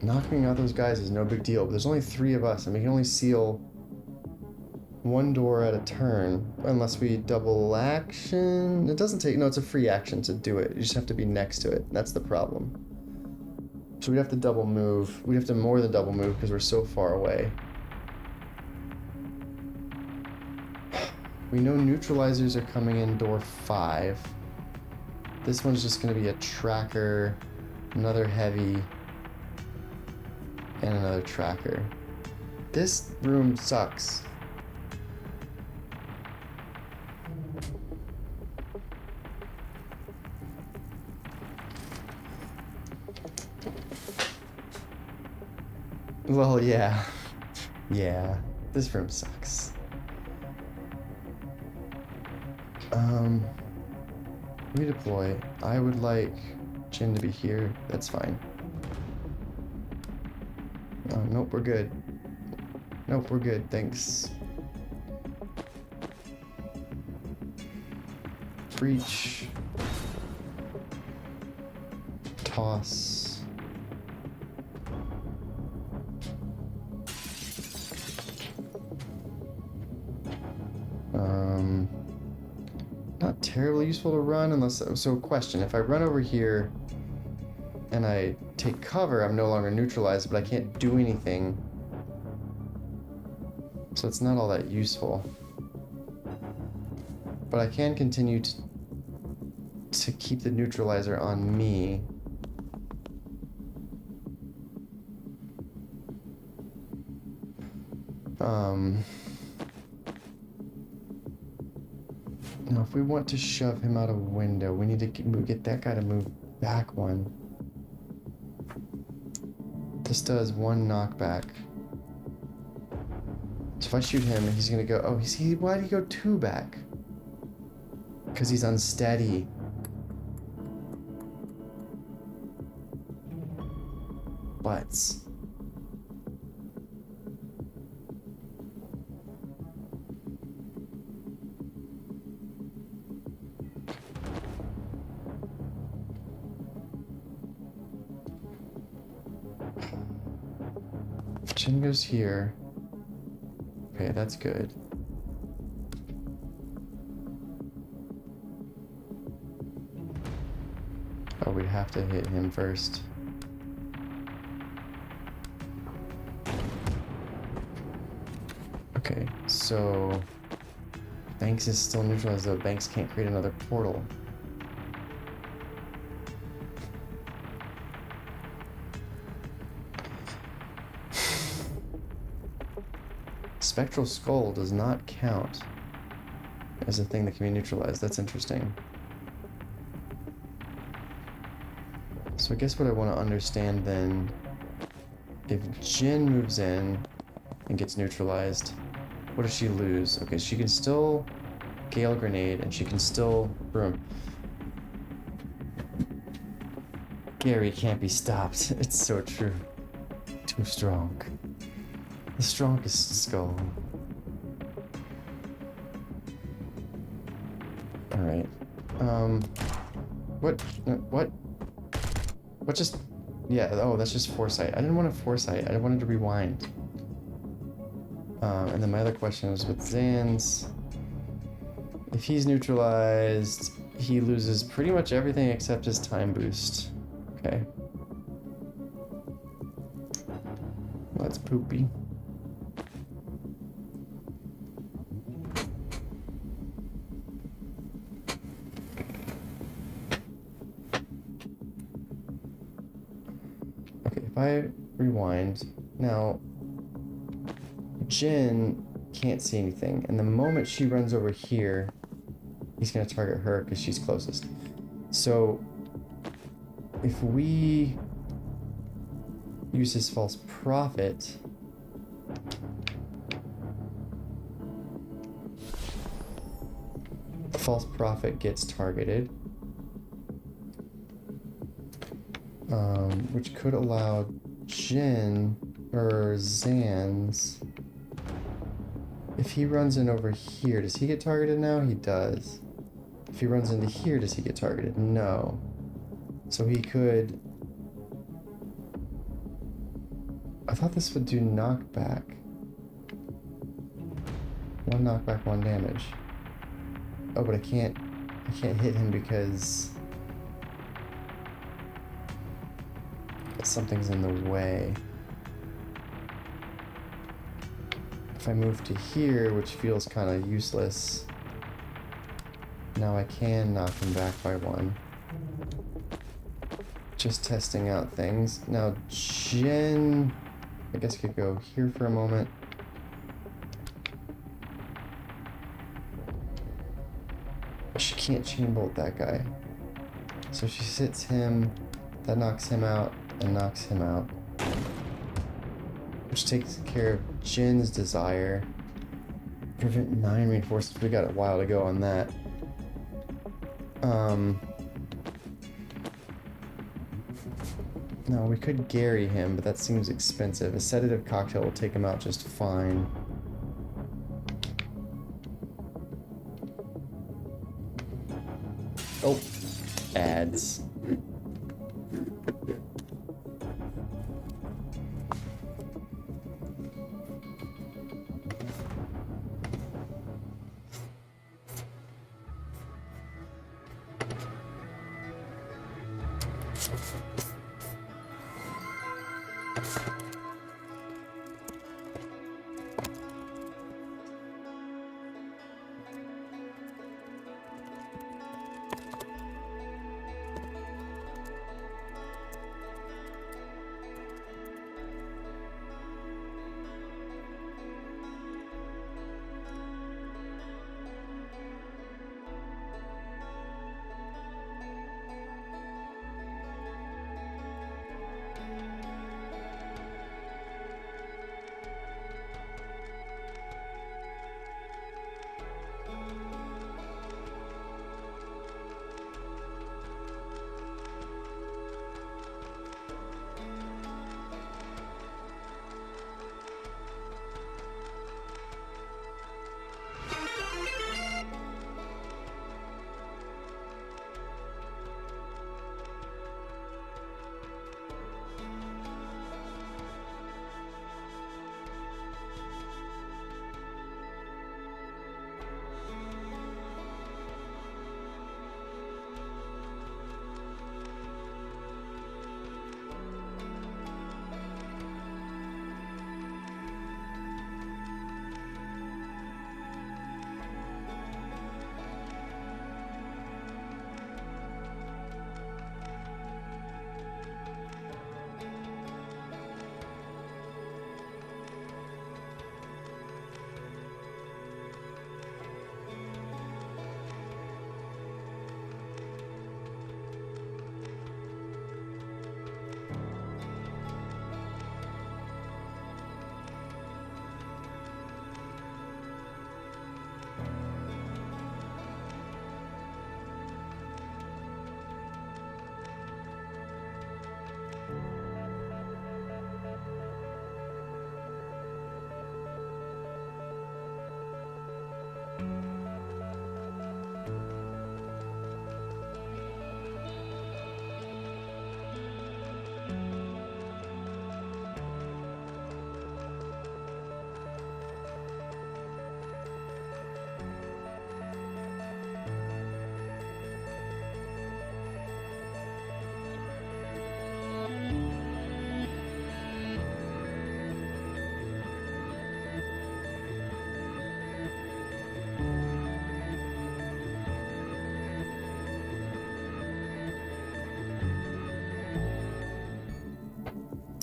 Knocking out those guys is no big deal, but there's only 3 of us, and we can only seal 1 door at a turn, unless we double action. It doesn't take, no, it's a free action to do it. You just have to be next to it. That's the problem. So we'd have to double move. We'd have to more than double move because we're so far away. We know neutralizers are coming in door 5. This one's just going to be a tracker, another heavy, and another tracker. This room sucks. Well, yeah. Yeah, this room sucks. Redeploy. I would like Jin to be here. That's fine. Oh, nope, we're good. Nope, we're good, thanks. Breach. Toss. Not terribly useful to run unless... So question, if I run over here and I take cover, I'm no longer neutralized, but I can't do anything. So it's not all that useful. But I can continue to keep the neutralizer on me. Now, if we want to shove him out a window, we need to get that guy to move back 1. This does 1 knockback. So if I shoot him, he's gonna go, oh, why did he go 2 back? Because he's unsteady. Butts. Jin goes here. Okay, that's good. Oh, we have to hit him first. Okay, so Banks is still neutralized though. Banks can't create another portal. Spectral Skull does not count as a thing that can be neutralized. That's interesting. So I guess what I want to understand then, if Jin moves in and gets neutralized, what does she lose? Okay, she can still Gale Grenade and she can still Broom. Gary can't be stopped. It's so true. Too strong. The strongest skull. Alright. What? What just... Yeah, oh, that's just Foresight. I didn't want a Foresight. I wanted to rewind. And then my other question was with Zan's. If he's neutralized, he loses pretty much everything except his time boost. Okay. Well, that's poopy. Okay, if I rewind, now Jin can't see anything, and the moment she runs over here, he's gonna target her because she's closest. So if we use his false prophet, the false prophet gets targeted, which could allow Jin or Zan's. If he runs in over here, does he get targeted now? He does. If he runs into here, does he get targeted? No. So he could... I thought this would do knockback. One knockback, one damage. Oh, but I can't hit him because something's in the way. If I move to here, which feels kind of useless, now I can knock him back by one. Just testing out things. Now, Jin, I guess could go here for a moment. She can't chain bolt that guy. So she sits him, that knocks him out, and knocks him out. Which takes care of Jin's desire. Prevent 9 reinforcements. We got a while to go on that. No, we could Gary him, but that seems expensive. A sedative cocktail will take him out just fine. Oh, ads.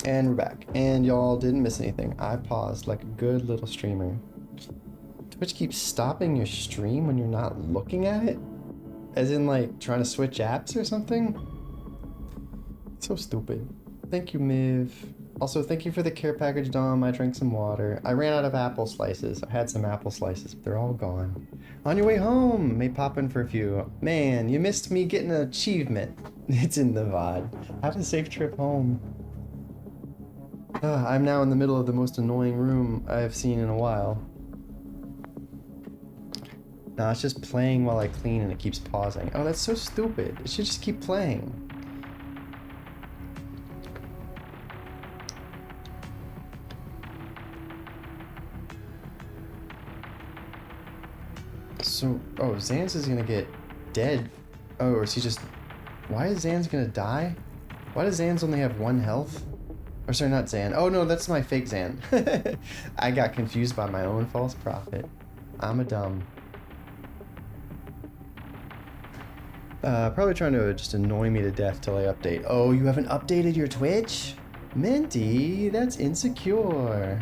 And we're back. And y'all didn't miss anything. I paused like a good little streamer. Twitch keeps stopping your stream when you're not looking at it? As in, like, trying to switch apps or something? So stupid. Thank you, Miv. Also, thank you for the care package, Dom. I drank some water. I ran out of apple slices. I had some apple slices, but they're all gone. On your way home, may pop in for a few. Man, you missed me getting an achievement. It's in the VOD. Have a safe trip home. I'm now in the middle of the most annoying room I've seen in a while. Nah, it's just playing while I clean and it keeps pausing. Oh, that's so stupid. It should just keep playing. So, oh, Zans is gonna get dead. Oh, or is he just... Why is Zans gonna die? Why does Zans only have 1 health? Or sorry, not Zan. Oh no, that's my fake Zan. I got confused by my own false prophet. I'm a dumb. Probably trying to just annoy me to death till I update. Oh, you haven't updated your Twitch? Minty, that's insecure.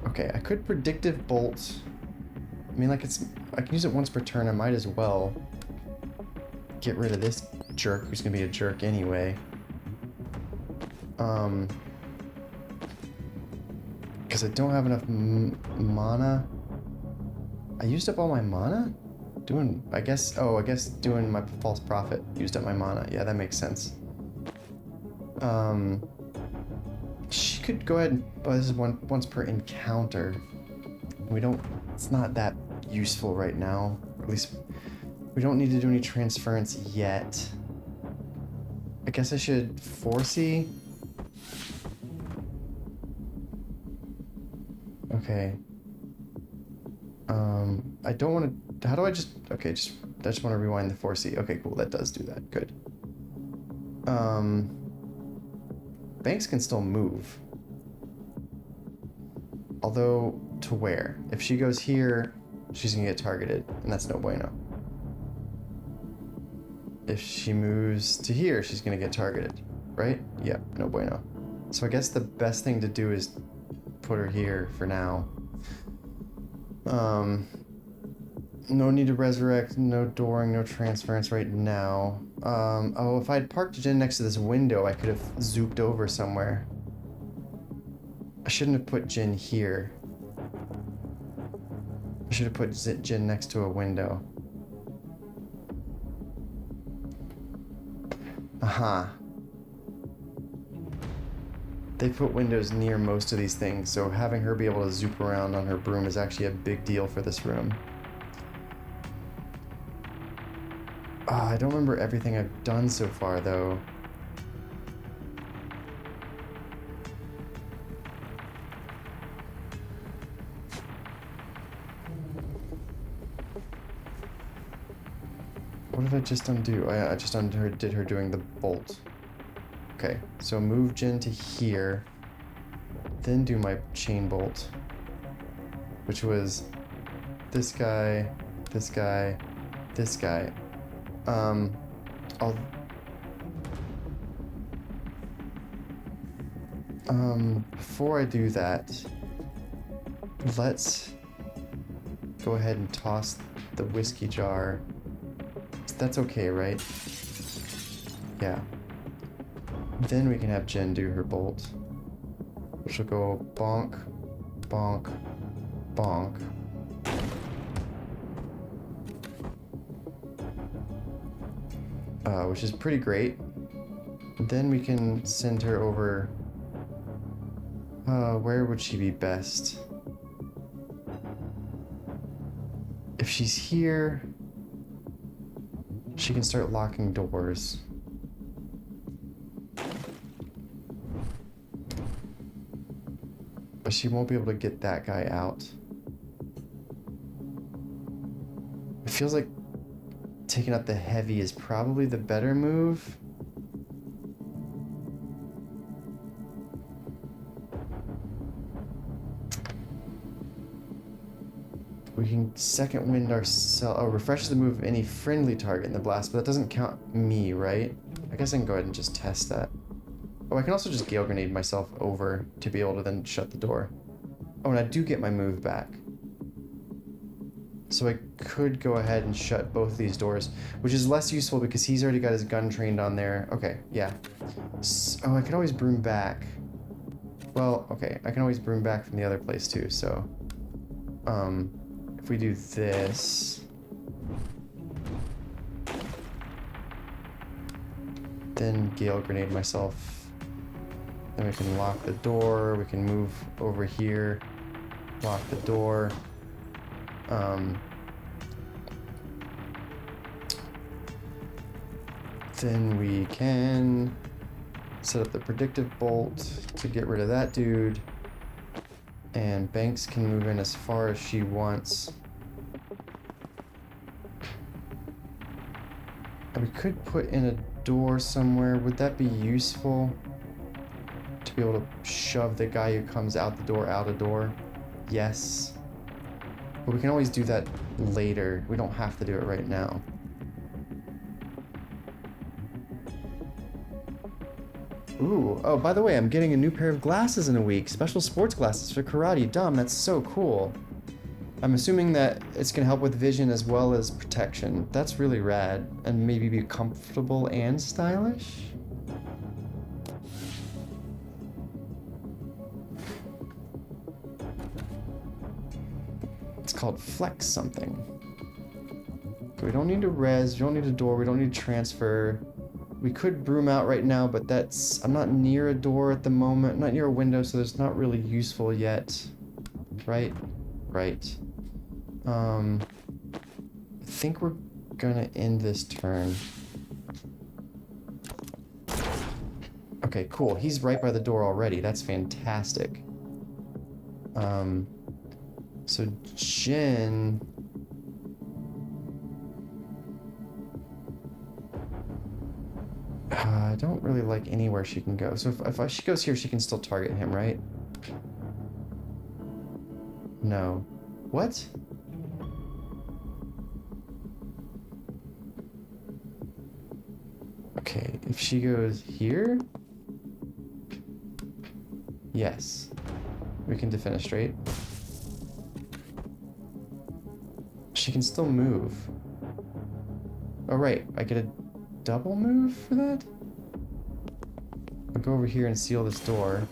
Okay, I could predictive bolt. I mean, like, I can use it once per turn. I might as well get rid of this jerk who's gonna be a jerk anyway. Because I don't have enough mana. I used up all my mana? I guess doing my false prophet used up my mana. Yeah, that makes sense. She could go ahead and, oh, this is once per encounter. It's not that useful right now. Or at least, we don't need to do any transference yet. I guess I should 4C. Okay. I don't want to, how do I just, okay, I just want to rewind the 4C. Okay, cool, that does do that, good. Banks can still move. Although, to where? If she goes here, she's gonna get targeted, and that's no bueno. If she moves to here, she's gonna get targeted, right? Yep, no bueno. So I guess the best thing to do is put her here for now. No need to resurrect, no dooring, no transference right now. Oh, if I'd parked Jin next to this window, I could have zooped over somewhere. I shouldn't have put Jin here. I should have put Jin next to a window. Aha. They put windows near most of these things, so having her be able to zoop around on her broom is actually a big deal for this room. I don't remember everything I've done so far, though. What did I just undo? I just did her doing the bolt. Okay, so move Jin to here, then do my chain bolt, which was this guy, this guy, this guy. Before I do that, let's go ahead and toss the whiskey jar. That's okay, right? Yeah. Then we can have Jen do her bolt, which will go bonk, bonk, bonk. Which is pretty great. Then we can send her over. Where would she be best? If she's here, she can start locking doors. But she won't be able to get that guy out. It feels like taking out the heavy is probably the better move. We can second wind ourselves. Oh, refresh the move of any friendly target in the blast, but that doesn't count me, right? I guess I can go ahead and just test that. Oh, I can also just Gale Grenade myself over to be able to then shut the door. Oh, and I do get my move back. So I could go ahead and shut both of these doors, which is less useful because he's already got his gun trained on there. Okay, yeah. Oh, I can always broom back. Well, okay, I can always broom back from the other place too, so... if we do this... Then Gale Grenade myself. Then we can lock the door, we can move over here, lock the door. Then we can set up the predictive bolt to get rid of that dude. And Banks can move in as far as she wants. And we could put in a door somewhere. Would that be useful? To be able to shove the guy who comes out the door out a door? Yes. But we can always do that later. We don't have to do it right now. Ooh, oh, by the way, I'm getting a new pair of glasses in a week. Special sports glasses for karate. Dumb, that's so cool. I'm assuming that it's gonna help with vision as well as protection. That's really rad. And maybe be comfortable and stylish? It's called Flex something. We don't need a res, we don't need a door, we don't need to transfer. We could broom out right now, but that's... I'm not near a door at the moment. I'm not near a window, so it's not really useful yet. Right? Right. I think we're gonna end this turn. Okay, cool. He's right by the door already. That's fantastic. So Jen... I don't really like anywhere she can go. So if she goes here, she can still target him, right? No. What? Okay, if she goes here? Yes. We can defenestrate. She can still move. Oh, right. I get a double move for that? I'll go over here and seal this door.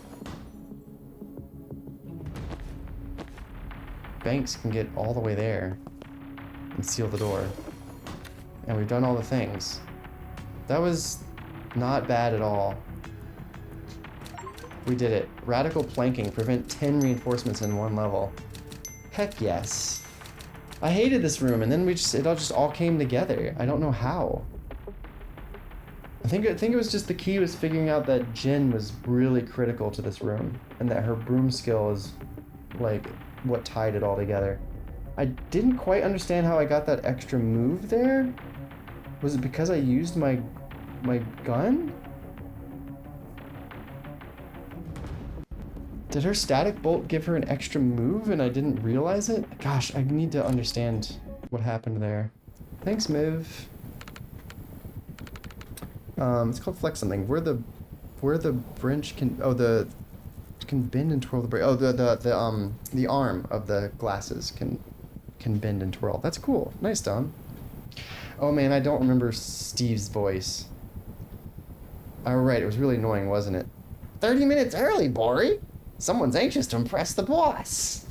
Banks can get all the way there and seal the door. And we've done all the things. That was not bad at all. We did it. Radical planking. Prevent 10 reinforcements in one level. Heck yes. I hated this room, and then it all came together. I don't know how. I think it was just the key was figuring out that Jen was really critical to this room, and that her broom skill is like what tied it all together. I didn't quite understand how I got that extra move there. Was it because I used my gun? Did her static bolt give her an extra move and I didn't realize it? Gosh, I need to understand what happened there. Thanks, Miv. It's called Flex something. Where the branch can can bend and twirl the branch. Oh, the arm of the glasses can bend and twirl. That's cool. Nice, Dom. Oh man, I don't remember Steve's voice. Oh right, it was really annoying, wasn't it? 30 minutes early, Bori. Someone's anxious to impress the boss.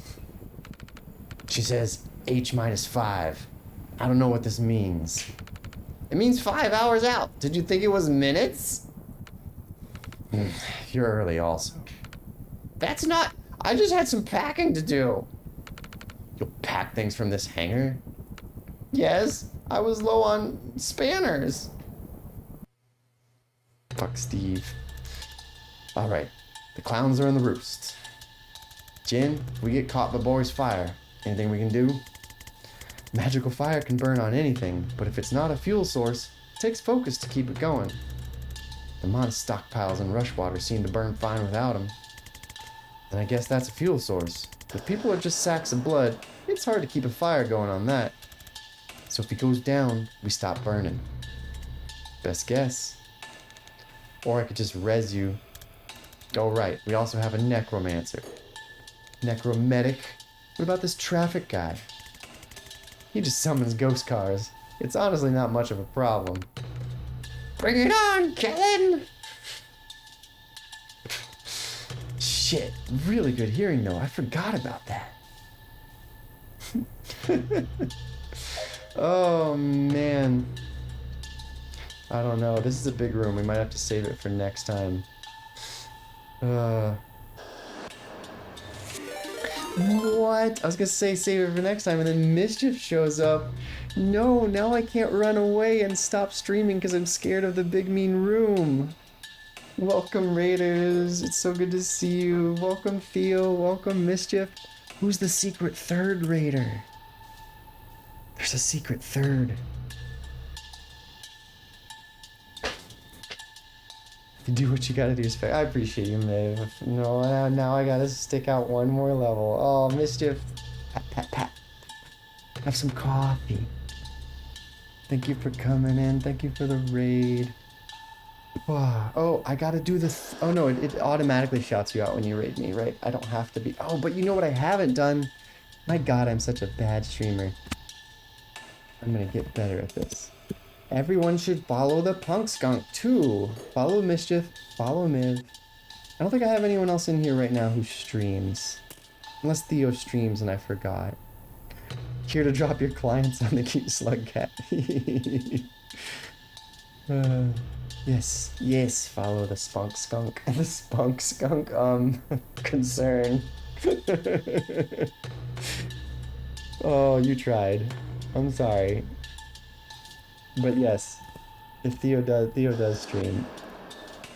She says H-5. I don't know what this means. It means 5 hours out. Did you think it was minutes? You're early also. That's not... I just had some packing to do. You'll pack things from this hangar? Yes, I was low on spanners. Fuck Steve. Alright, the clowns are in the roost. Jen, if we get caught by Bori's fire, anything we can do? Magical fire can burn on anything, but if it's not a fuel source, it takes focus to keep it going. The Mon stockpiles and rush water seem to burn fine without them. Then I guess that's a fuel source. If people are just sacks of blood, it's hard to keep a fire going on that. So if he goes down, we stop burning. Best guess. Or I could just res you. Oh, right. We also have a necromancer. Necromantic. What about this traffic guy? He just summons ghost cars. It's honestly not much of a problem. Bring it on, Kellen! Shit, really good hearing though. I forgot about that. Oh man. I don't know. This is a big room. We might have to save it for next time. What? I was gonna say save it for next time, and then Mischief shows up. No, now I can't run away and stop streaming because I'm scared of the big mean room. Welcome, Raiders. It's so good to see you. Welcome, Theo. Welcome, Mischief. Who's the secret third Raider? There's a secret third. You do what you gotta do, Spec. I appreciate you, Maeve. No, now I gotta stick out one more level. Oh, Mischief. Pat, pat, pat. Have some coffee. Thank you for coming in. Thank you for the raid. Oh, I gotta do this. Oh no, it automatically shouts you out when you raid me, right? I don't have to be. Oh, but you know what I haven't done? My god, I'm such a bad streamer. I'm gonna get better at this. Everyone should follow the Punk Skunk too. Follow Mischief, follow Miv. I don't think I have anyone else in here right now who streams. Unless Theo streams and I forgot. Here to drop your clients on the cute slug cat. Yes, follow the Spunk Skunk. The Spunk Skunk, concern. Oh, you tried. I'm sorry. But yes, if Theo does stream.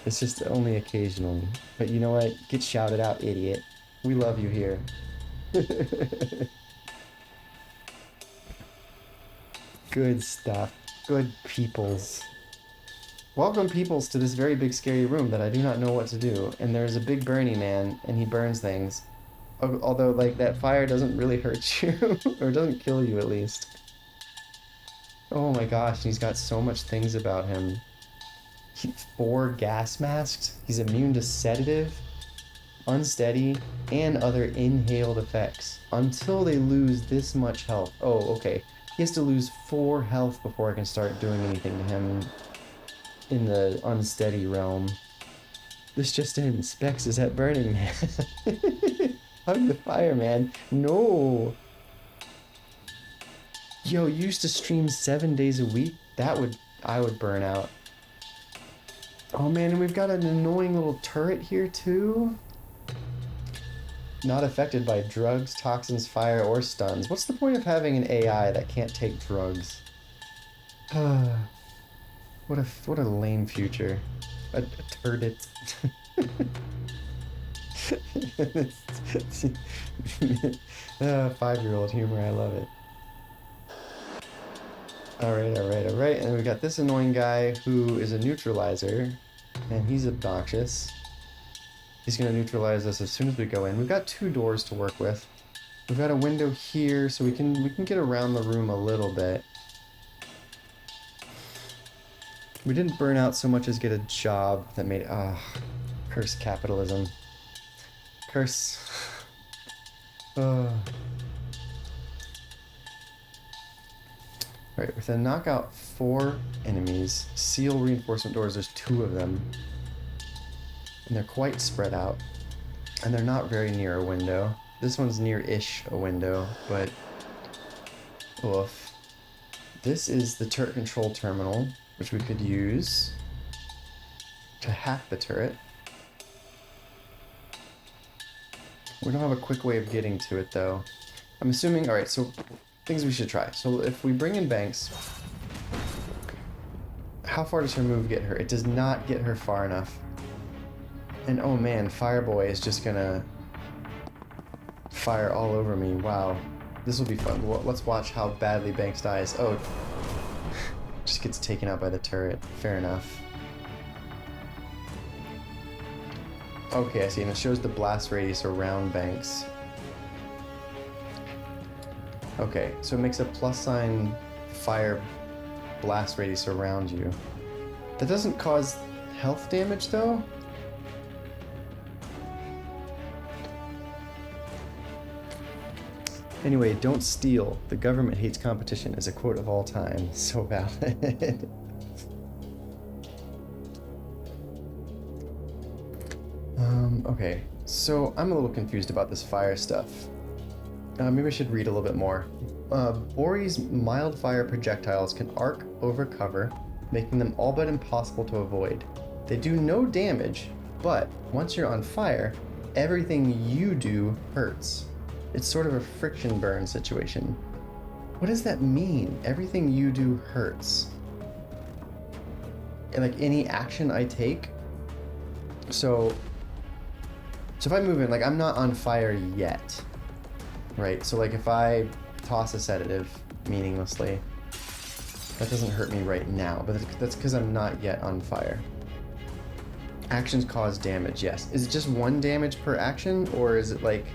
It's just only occasionally. But you know what? Get shouted out, idiot. We love you here. Good stuff. Good peoples. Welcome, peoples, to this very big scary room that I do not know what to do. And there's a big Bernie man, and he burns things. Although, like, that fire doesn't really hurt you. Or doesn't kill you, at least. Oh my gosh, he's got so much things about him. 4 gas masks. He's immune to sedative, unsteady, and other inhaled effects. Until they lose this much health. Oh, okay. He has to lose 4 health before I can start doing anything to him in the unsteady realm. This just in, Specs is at Burning Man. Hug the fireman. No! Yo, you used to stream 7 days a week? I would burn out. Oh man, and we've got an annoying little turret here too? Not affected by drugs, toxins, fire, or stuns. What's the point of having an AI that can't take drugs? What a lame future. A turret. 5-year-old humor, I love it. Alright. And we got this annoying guy who is a neutralizer, and he's obnoxious. He's gonna neutralize us as soon as we go in. We've got 2 doors to work with. We've got a window here, so we can get around the room a little bit. We didn't burn out so much as get a job that made curse capitalism. Curse. Right, with a knockout 4 enemies, seal reinforcement doors, there's 2 of them. And they're quite spread out. And they're not very near a window. This one's near-ish a window, but oof. This is the turret control terminal, which we could use to hack the turret. We don't have a quick way of getting to it though. I'm assuming, alright, so things we should try. So if we bring in Banks, how far does her move get her? It does not get her far enough. And oh man, Fireboy is just gonna fire all over me. Wow. This will be fun. Let's watch how badly Banks dies. Oh, just gets taken out by the turret. Fair enough. Okay, I see, and it shows the blast radius around Banks. Okay, so it makes a +sign fire blast radius around you. That doesn't cause health damage though? Anyway, don't steal. The government hates competition is a quote of all time. So valid. Okay, so I'm a little confused about this fire stuff. Maybe I should read a little bit more. Bori's mild fire projectiles can arc over cover, making them all but impossible to avoid. They do no damage, but once you're on fire, everything you do hurts. It's sort of a friction burn situation. What does that mean? Everything you do hurts. And like any action I take. So if I move in, like I'm not on fire yet, right? So like if I toss a sedative meaninglessly, that doesn't hurt me right now, but that's because I'm not yet on fire. Actions cause damage, yes. Is it just one damage per action, or is it like,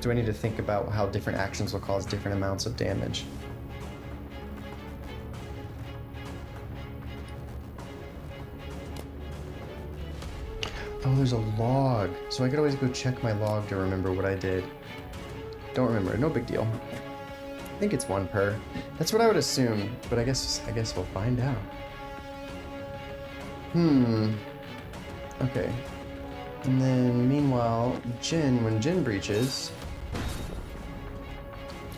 do I need to think about how different actions will cause different amounts of damage? Oh, there's a log. So I could always go check my log to remember what I did. Don't remember, no big deal. I think it's one per. That's what I would assume, but I guess we'll find out. Okay. And then meanwhile, when Jin breaches,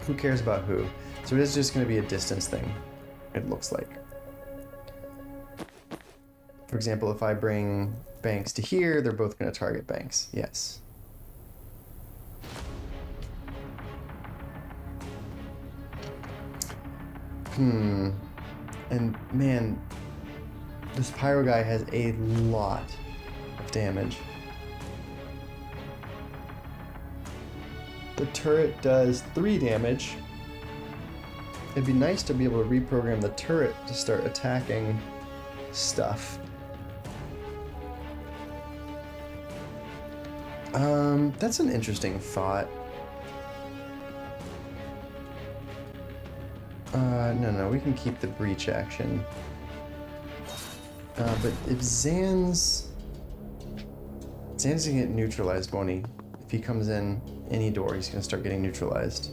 who cares about who? So it is just gonna be a distance thing, it looks like. For example, if I bring Banks to here, they're both going to target Banks. Yes. And man, this Pyro guy has a lot of damage. The turret does 3 damage. It'd be nice to be able to reprogram the turret to start attacking stuff. That's an interesting thought. No, we can keep the breach action. But if Zan's gonna get neutralized, won't he? If he comes in any door, he's gonna start getting neutralized.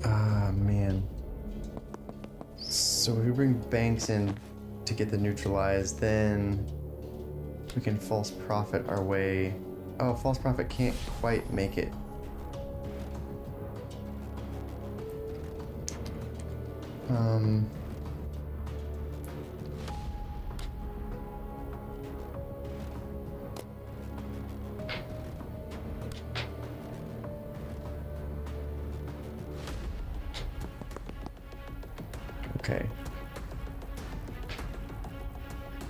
Ah, man. So if we bring Banks in to get the neutralized, then we can false prophet our way. Oh, false prophet can't quite make it. Okay.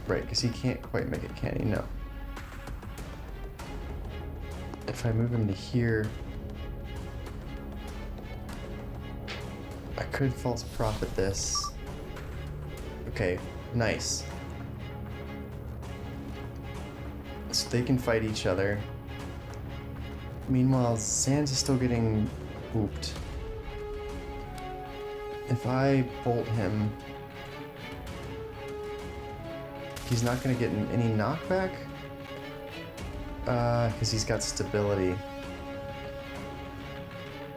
Right, because he can't quite make it, can he? No. If I move him to here, I could false prophet this. Okay, nice. So they can fight each other. Meanwhile, Sans is still getting whooped. If I bolt him, he's not going to get any knockback? Because he's got stability.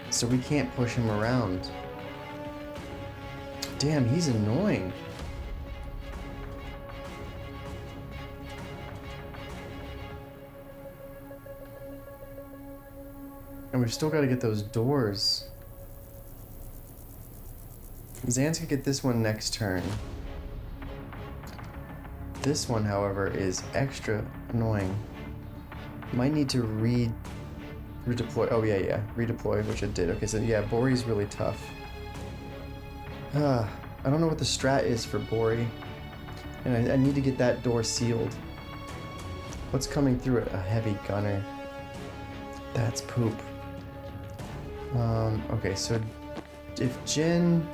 So we can't push him around. Damn, he's annoying. And we've still got to get those doors. Zan's can get this one next turn. This one, however, is extra annoying. Might need to redeploy. Oh yeah, redeploy, which it did. Okay, so yeah, Bori's really tough. I don't know what the strat is for Bori, and I need to get that door sealed. What's coming through it? A heavy gunner. That's poop. Okay, so if Jin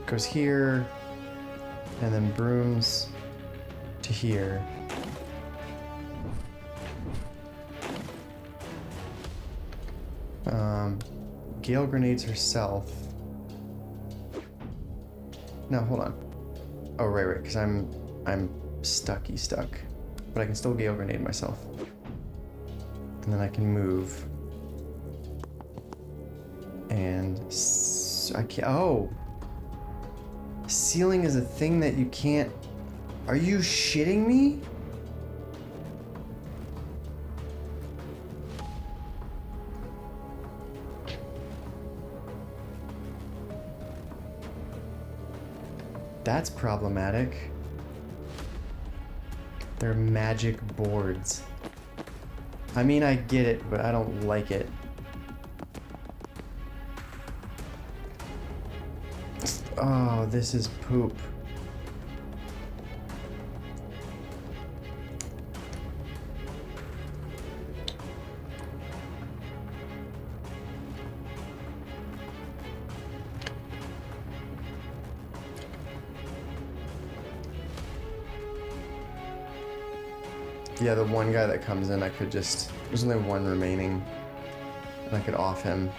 goes here, and then brooms to here. Gale grenades herself. No, hold on. Oh, right, because I'm stuck, but I can still Gale Grenade myself, and then I can move, and I can't. Oh, ceiling is a thing that you can't. Are you shitting me? That's problematic. They're magic boards. I mean, I get it, but I don't like it. Oh, this is poop. Yeah, the one guy that comes in, I could just... There's only one remaining. And I could off him.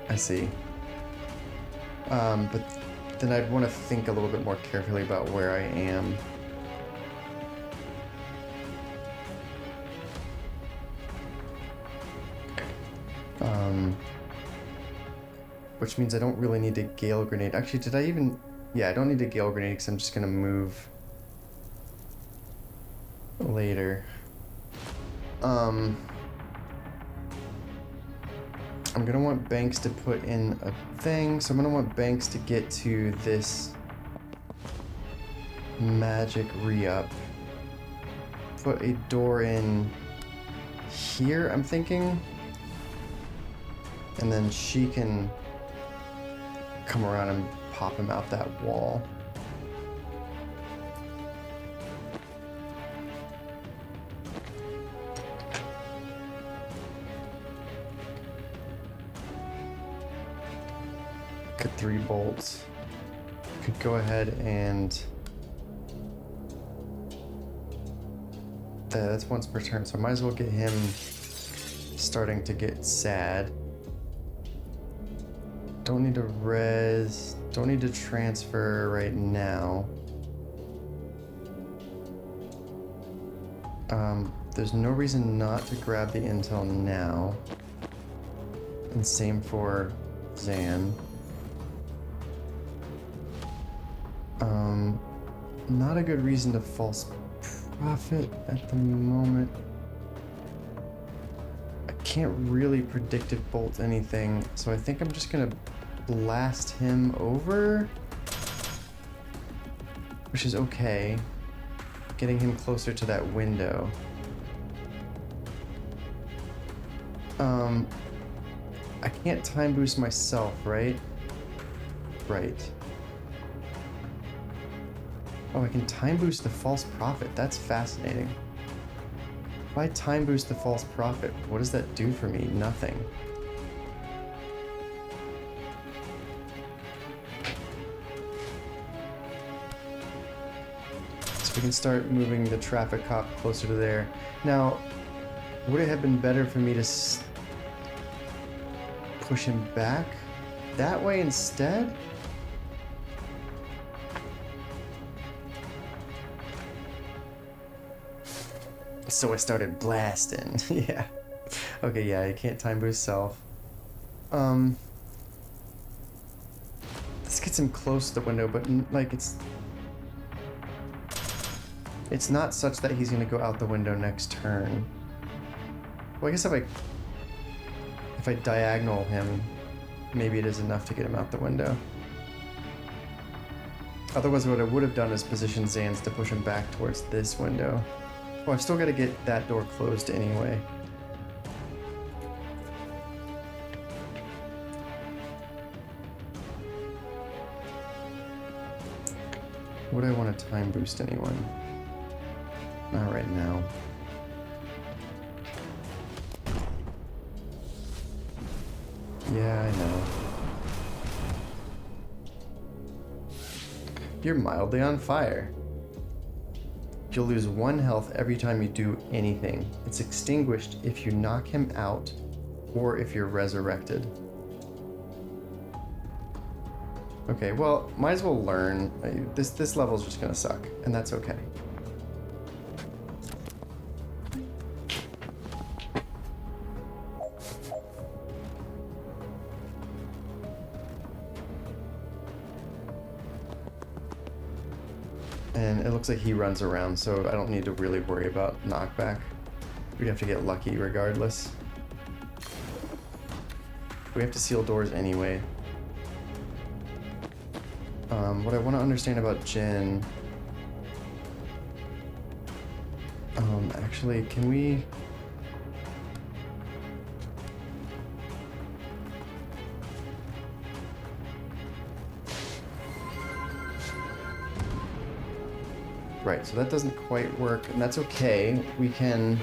I see. But then I'd want to think a little bit more carefully about where I am. Which means I don't really need a Gale Grenade. Actually, did I even... Yeah, I don't need a Gale Grenade because I'm just going to move later. I'm gonna want Banks to put in a thing, so I'm gonna want Banks to get to this magic re-up. Put a door in here, I'm thinking. And then she can come around and pop him out that wall. Could 3 bolts. Could go ahead and... That's once per turn, so I might as well get him starting to get sad. Don't need to res, don't need to transfer right now. There's no reason not to grab the intel now. And same for Zan. Not a good reason to false prophet at the moment. I can't really predictive bolt anything, so I think I'm just gonna blast him over, which is okay. Getting him closer to that window. I can't time boost myself, right? Right. Oh, I can time boost the false prophet. That's fascinating. If I time boost the false prophet, what does that do for me? Nothing. So we can start moving the traffic cop closer to there. Now, would it have been better for me to push him back that way instead? So I started blasting. Yeah. Okay, yeah, I can't time boost self. This gets him close to the window, but like it's not such that he's gonna go out the window next turn. Well, I guess if I diagonal him, maybe it is enough to get him out the window. Otherwise, what I would have done is position Zans to push him back towards this window. Oh, I've still got to get that door closed anyway. Would I want to time boost anyone? Not right now. Yeah, I know. You're mildly on fire. You'll lose 1 health every time you do anything. It's extinguished if you knock him out or if you're resurrected. Okay, well, might as well learn. This level's just gonna suck, and that's okay. And it looks like he runs around, so I don't need to really worry about knockback. We'd have to get lucky regardless. We have to seal doors anyway. What I want to understand about Jin... actually, can we... Right, so that doesn't quite work, and that's okay. We can...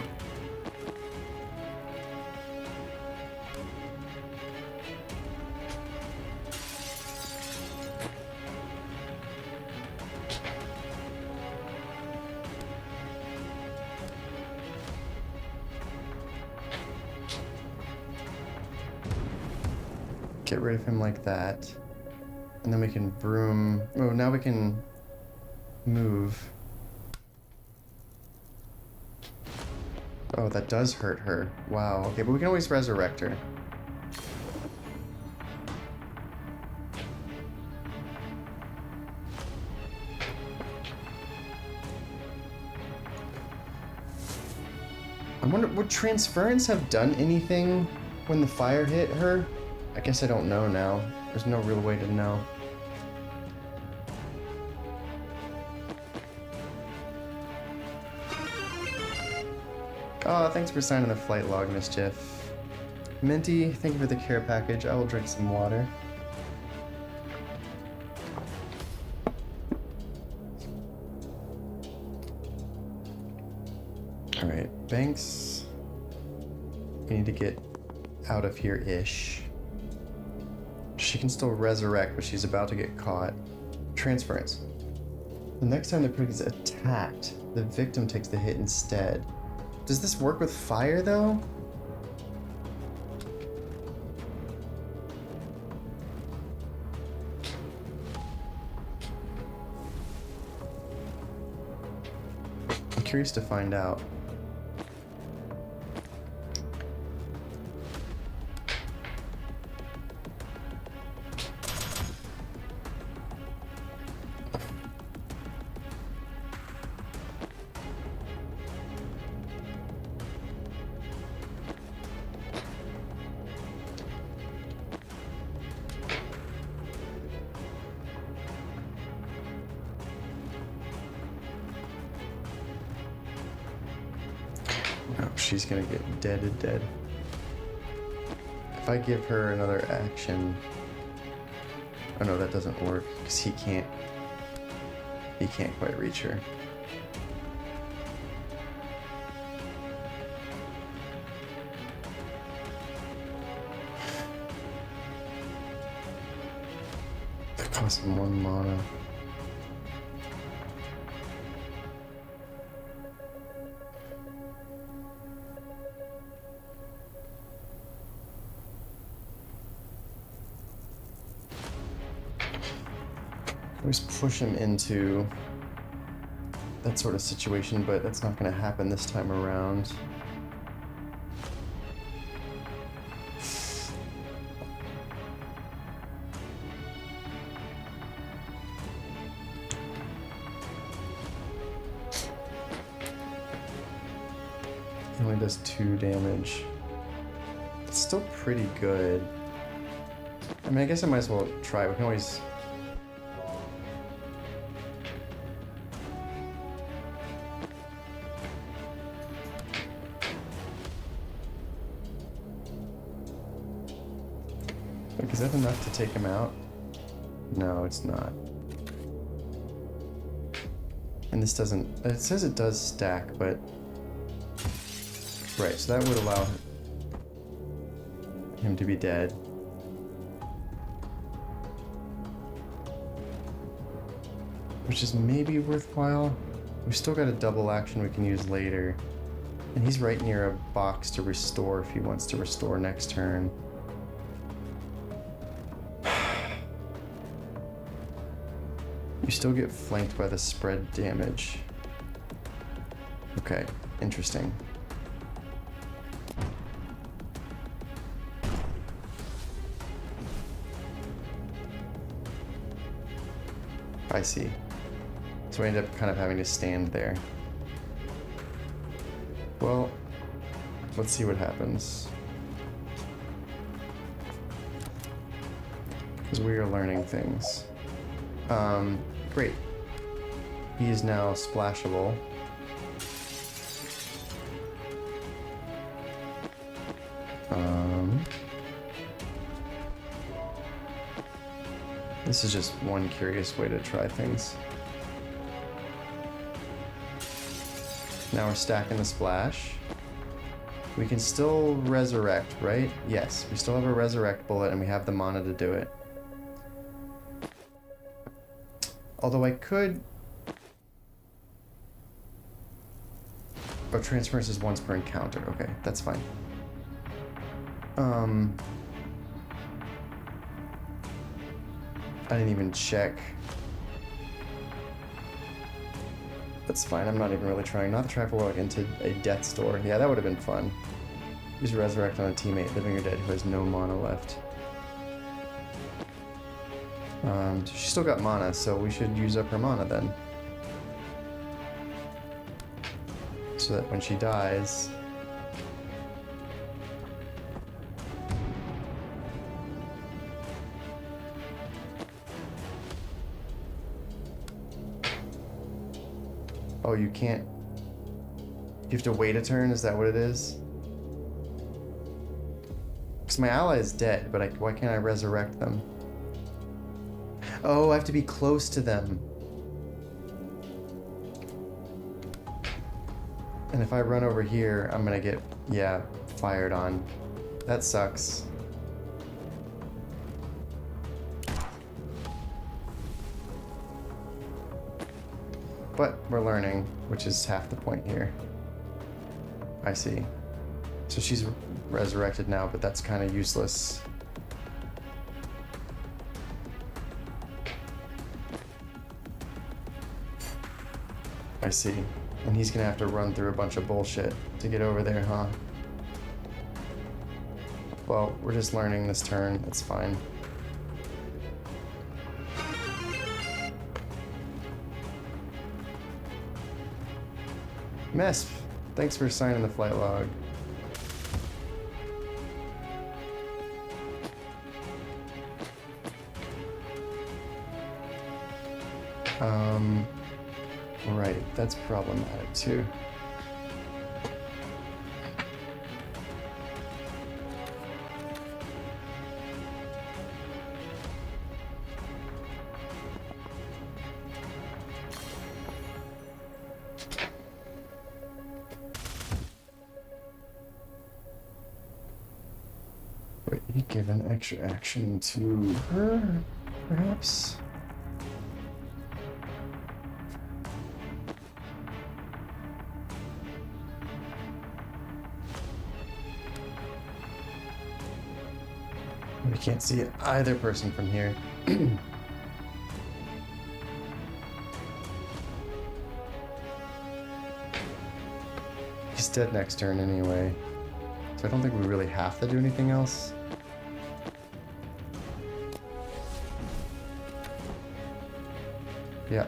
get rid of him like that. And then we can broom... Oh, now we can move. Oh, that does hurt her. Wow. Okay, but we can always resurrect her. I wonder, would transference have done anything when the fire hit her? I guess I don't know now. There's no real way to know. Oh, thanks for signing the flight log, Mischief. Minty, thank you for the care package. I will drink some water. Alright, Banks. We need to get out of here-ish. She can still resurrect, but she's about to get caught. Transference. The next time the prick is attacked, the victim takes the hit instead. Does this work with fire, though? I'm curious to find out. She's gonna get dead. If I give her another action... Oh no, that doesn't work, because he can't quite reach her. That costs him 1 mana. Always push him into that sort of situation, but that's not going to happen this time around. He only does 2 damage. It's still pretty good. I mean, I guess I might as well try. We can always... Is that enough to take him out? No, it's not. And this doesn't... It says it does stack, but... Right, so that would allow him to be dead. Which is maybe worthwhile. We've still got a double action we can use later. And he's right near a box to restore if he wants to restore next turn. You still get flanked by the spread damage. Okay, interesting. I see. So we end up kind of having to stand there. Well, let's see what happens. Because we are learning things. Great. He is now splashable. This is just one curious way to try things. Now we're stacking the splash. We can still resurrect, right? Yes, we still have a resurrect bullet and we have the mana to do it. Although I could... Oh, transference is once per encounter. Okay, that's fine. I didn't even check. That's fine, I'm not even really trying. Not the trap warlock into a death's door. Yeah, that would have been fun. Use resurrect on a teammate, living or dead, who has no mana left. She's still got mana, so we should use up her mana then. So that when she dies... Oh, you can't... You have to wait a turn? Is that what it is? Because my ally is dead, but why can't I resurrect them? Oh, I have to be close to them. And if I run over here, I'm gonna get, yeah, fired on. That sucks. But we're learning, which is half the point here. I see. So she's resurrected now, but that's kind of useless. I see. And he's gonna have to run through a bunch of bullshit to get over there, huh? Well, we're just learning this turn. It's fine. Mesp, thanks for signing the flight log. Right, that's problematic too. Wait, you give an extra action to her, perhaps? We can't see either person from here. He's dead next turn anyway. So I don't think we really have to do anything else. Yeah.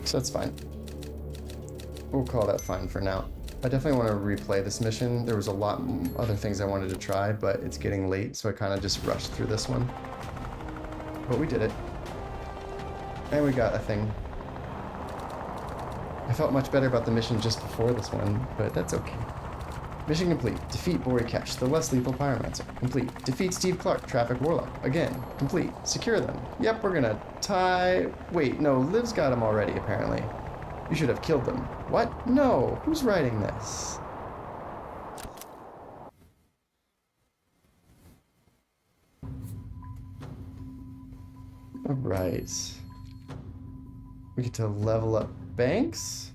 So that's fine. We'll call that fine for now. I definitely want to replay this mission. There was a lot other things I wanted to try, but it's getting late, so I kind of just rushed through this one. But we did it. And we got a thing. I felt much better about the mission just before this one, but that's okay. Mission complete. Defeat Borikesh, the less lethal pyromancer. Complete. Defeat Steve Clark, traffic warlock. Again. Complete. Secure them. Yep, we're gonna tie... Wait, no, Liv's got them already, apparently. You should have killed them. What? No. Who's writing this? Alright. We get to level up Banks?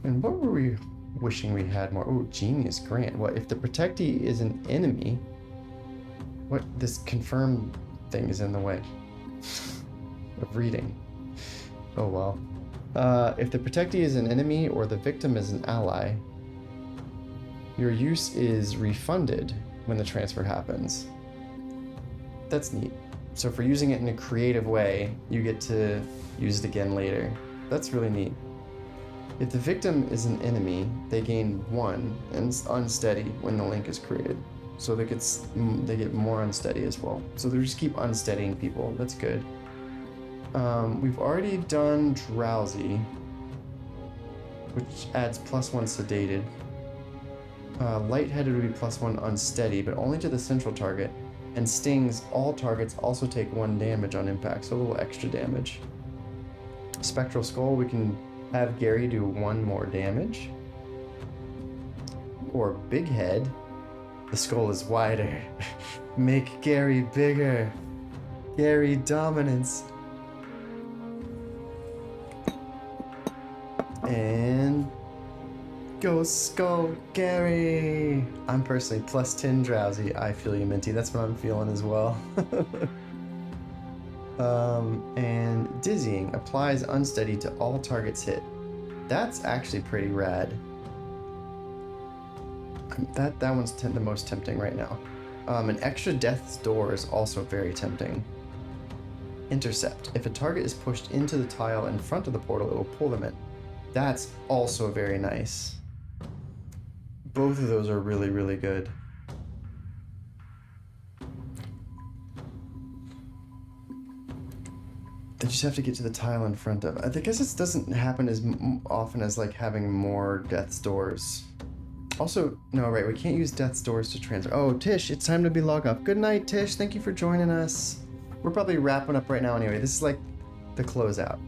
And what were we wishing we had more? Oh, Genius Grant. What if the protectee is an enemy? What, this confirm thing is in the way of reading. Oh well. If the protectee is an enemy or the victim is an ally, your use is refunded when the transfer happens. That's neat. So for using it in a creative way, you get to use it again later. That's really neat. If the victim is an enemy, they gain 1 and unsteady when the link is created. So they get more unsteady as well. So they just keep unsteadying people. That's good. We've already done Drowsy, which adds +1 sedated. Lightheaded would be +1 unsteady, but only to the central target. And stings, all targets also take 1 damage on impact, so a little extra damage. Spectral Skull, we can have Gary do 1 more damage. Or Big Head, the skull is wider. Make Gary bigger. Gary dominance. And go Skull Gary! I'm personally +10 Drowsy. I feel you, Minty. That's what I'm feeling as well. And Dizzying applies unsteady to all targets hit. That's actually pretty rad. That one's the most tempting right now. An extra Death's Door is also very tempting. Intercept. If a target is pushed into the tile in front of the portal, it will pull them in. That's also very nice. Both of those are really, really good. They just have to get to the tile in front of. I guess this doesn't happen as often as like having more Death's Doors. Also, no, right, we can't use Death's Doors to transfer. Oh, Tish, it's time to be log off. Good night, Tish. Thank you for joining us. We're probably wrapping up right now anyway. This is like the closeout.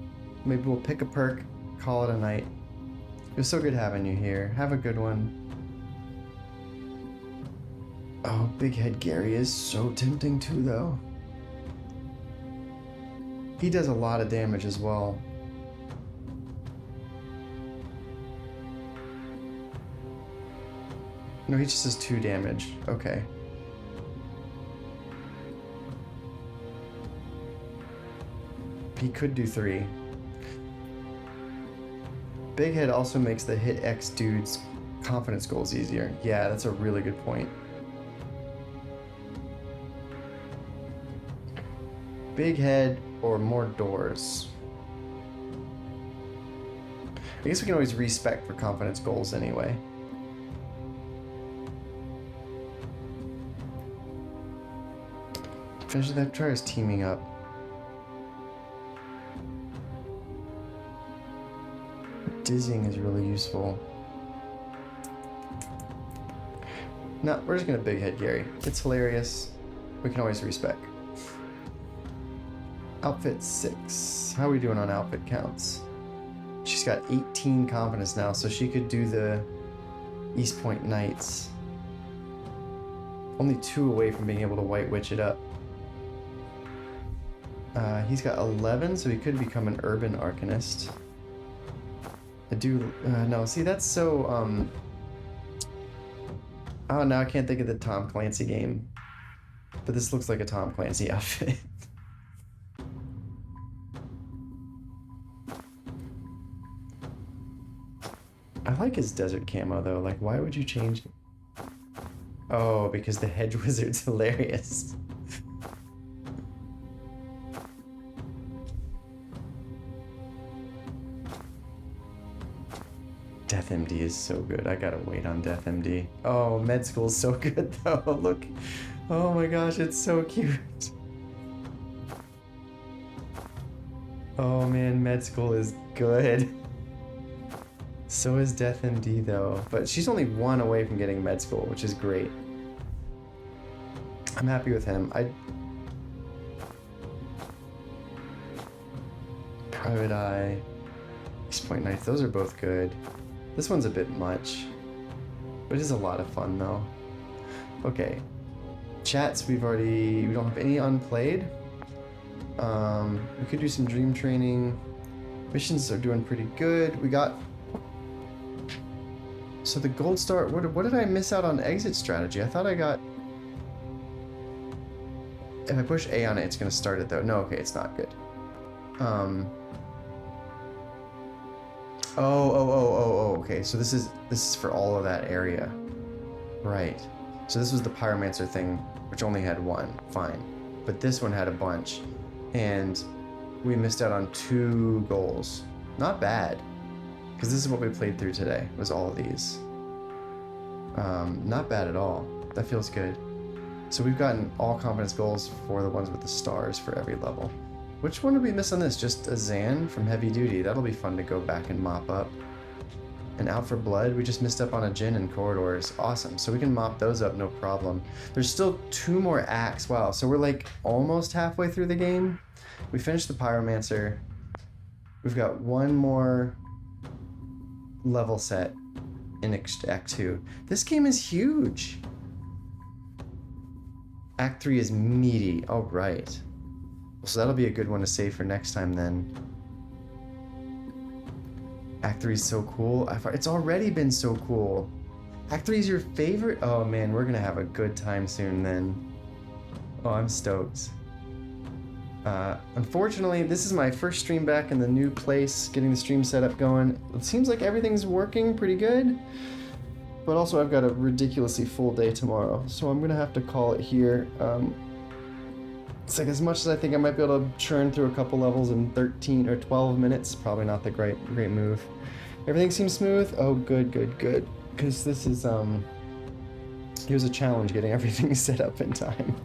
Maybe we'll pick a perk, call it a night. It was so good having you here. Have a good one. Oh, Big Head Gary is so tempting too, though. He does a lot of damage as well. No, he just does 2 damage. Okay. He could do 3. Big Head also makes the hit X dude's confidence goals easier. Yeah, that's a really good point. Big Head or more doors. I guess we can always respec for confidence goals anyway. Finish that try is teaming up. Dizzying is really useful. No, we're just gonna Big Head Gary. It's hilarious. We can always respec. Outfit 6. How are we doing on outfit counts? She's got 18 confidence now, so she could do the East Point Knights. Only 2 away from being able to White Witch it up. He's got 11, so he could become an Urban Arcanist. I do, no, see that's so, oh, now I can't think of the Tom Clancy game. But this looks like a Tom Clancy outfit. I like his desert camo though, like why would you change it? Oh, because the Hedge Wizard's hilarious. Death MD is so good. I gotta wait on Death MD. Oh, Med School's so good though. Look. Oh my gosh, it's so cute. Oh man, Med School is good. So is Death MD though. But she's only 1 away from getting Med School, which is great. I'm happy with him. Private Eye, East Point Knights, those are both good. This one's a bit much, but it is a lot of fun though. Okay, chats, we don't have any unplayed. We could do some dream training. Missions are doing pretty good. We got So the gold star, what did I miss out on exit strategy? I thought I got... If I push A on it, it's going to start it though. No, okay, it's not good. Oh, okay. So this is for all of that area. Right. So this was the Pyromancer thing, which only had one. Fine. But this one had a bunch. And we missed out on 2 goals. Not bad. Because this is what we played through today, was all of these. Not bad at all. That feels good. So we've gotten all confidence goals for the ones with the stars for every level. Which one did we miss on this? Just a Zan from Heavy Duty. That'll be fun to go back and mop up. And Out for Blood, we just missed up on a Jinn in Corridors. Awesome. So we can mop those up, no problem. There's still 2 more acts. Wow. So we're like almost halfway through the game. We finished the Pyromancer. We've got 1 more level set in Act 2. This game is huge. Act 3 is meaty. All right. So that'll be a good one to save for next time then. Act 3 is so cool. It's already been so cool. Act 3 is your favorite? Oh man, we're gonna have a good time soon then. Oh, I'm stoked. Unfortunately, this is my first stream back in the new place, getting the stream setup going. It seems like everything's working pretty good, but also I've got a ridiculously full day tomorrow, so I'm gonna have to call it here. It's like, as much as I think I might be able to churn through a couple levels in 13 or 12 minutes, probably not the great move. Everything seems smooth. Oh, good. Because this is, here's a challenge getting everything set up in time.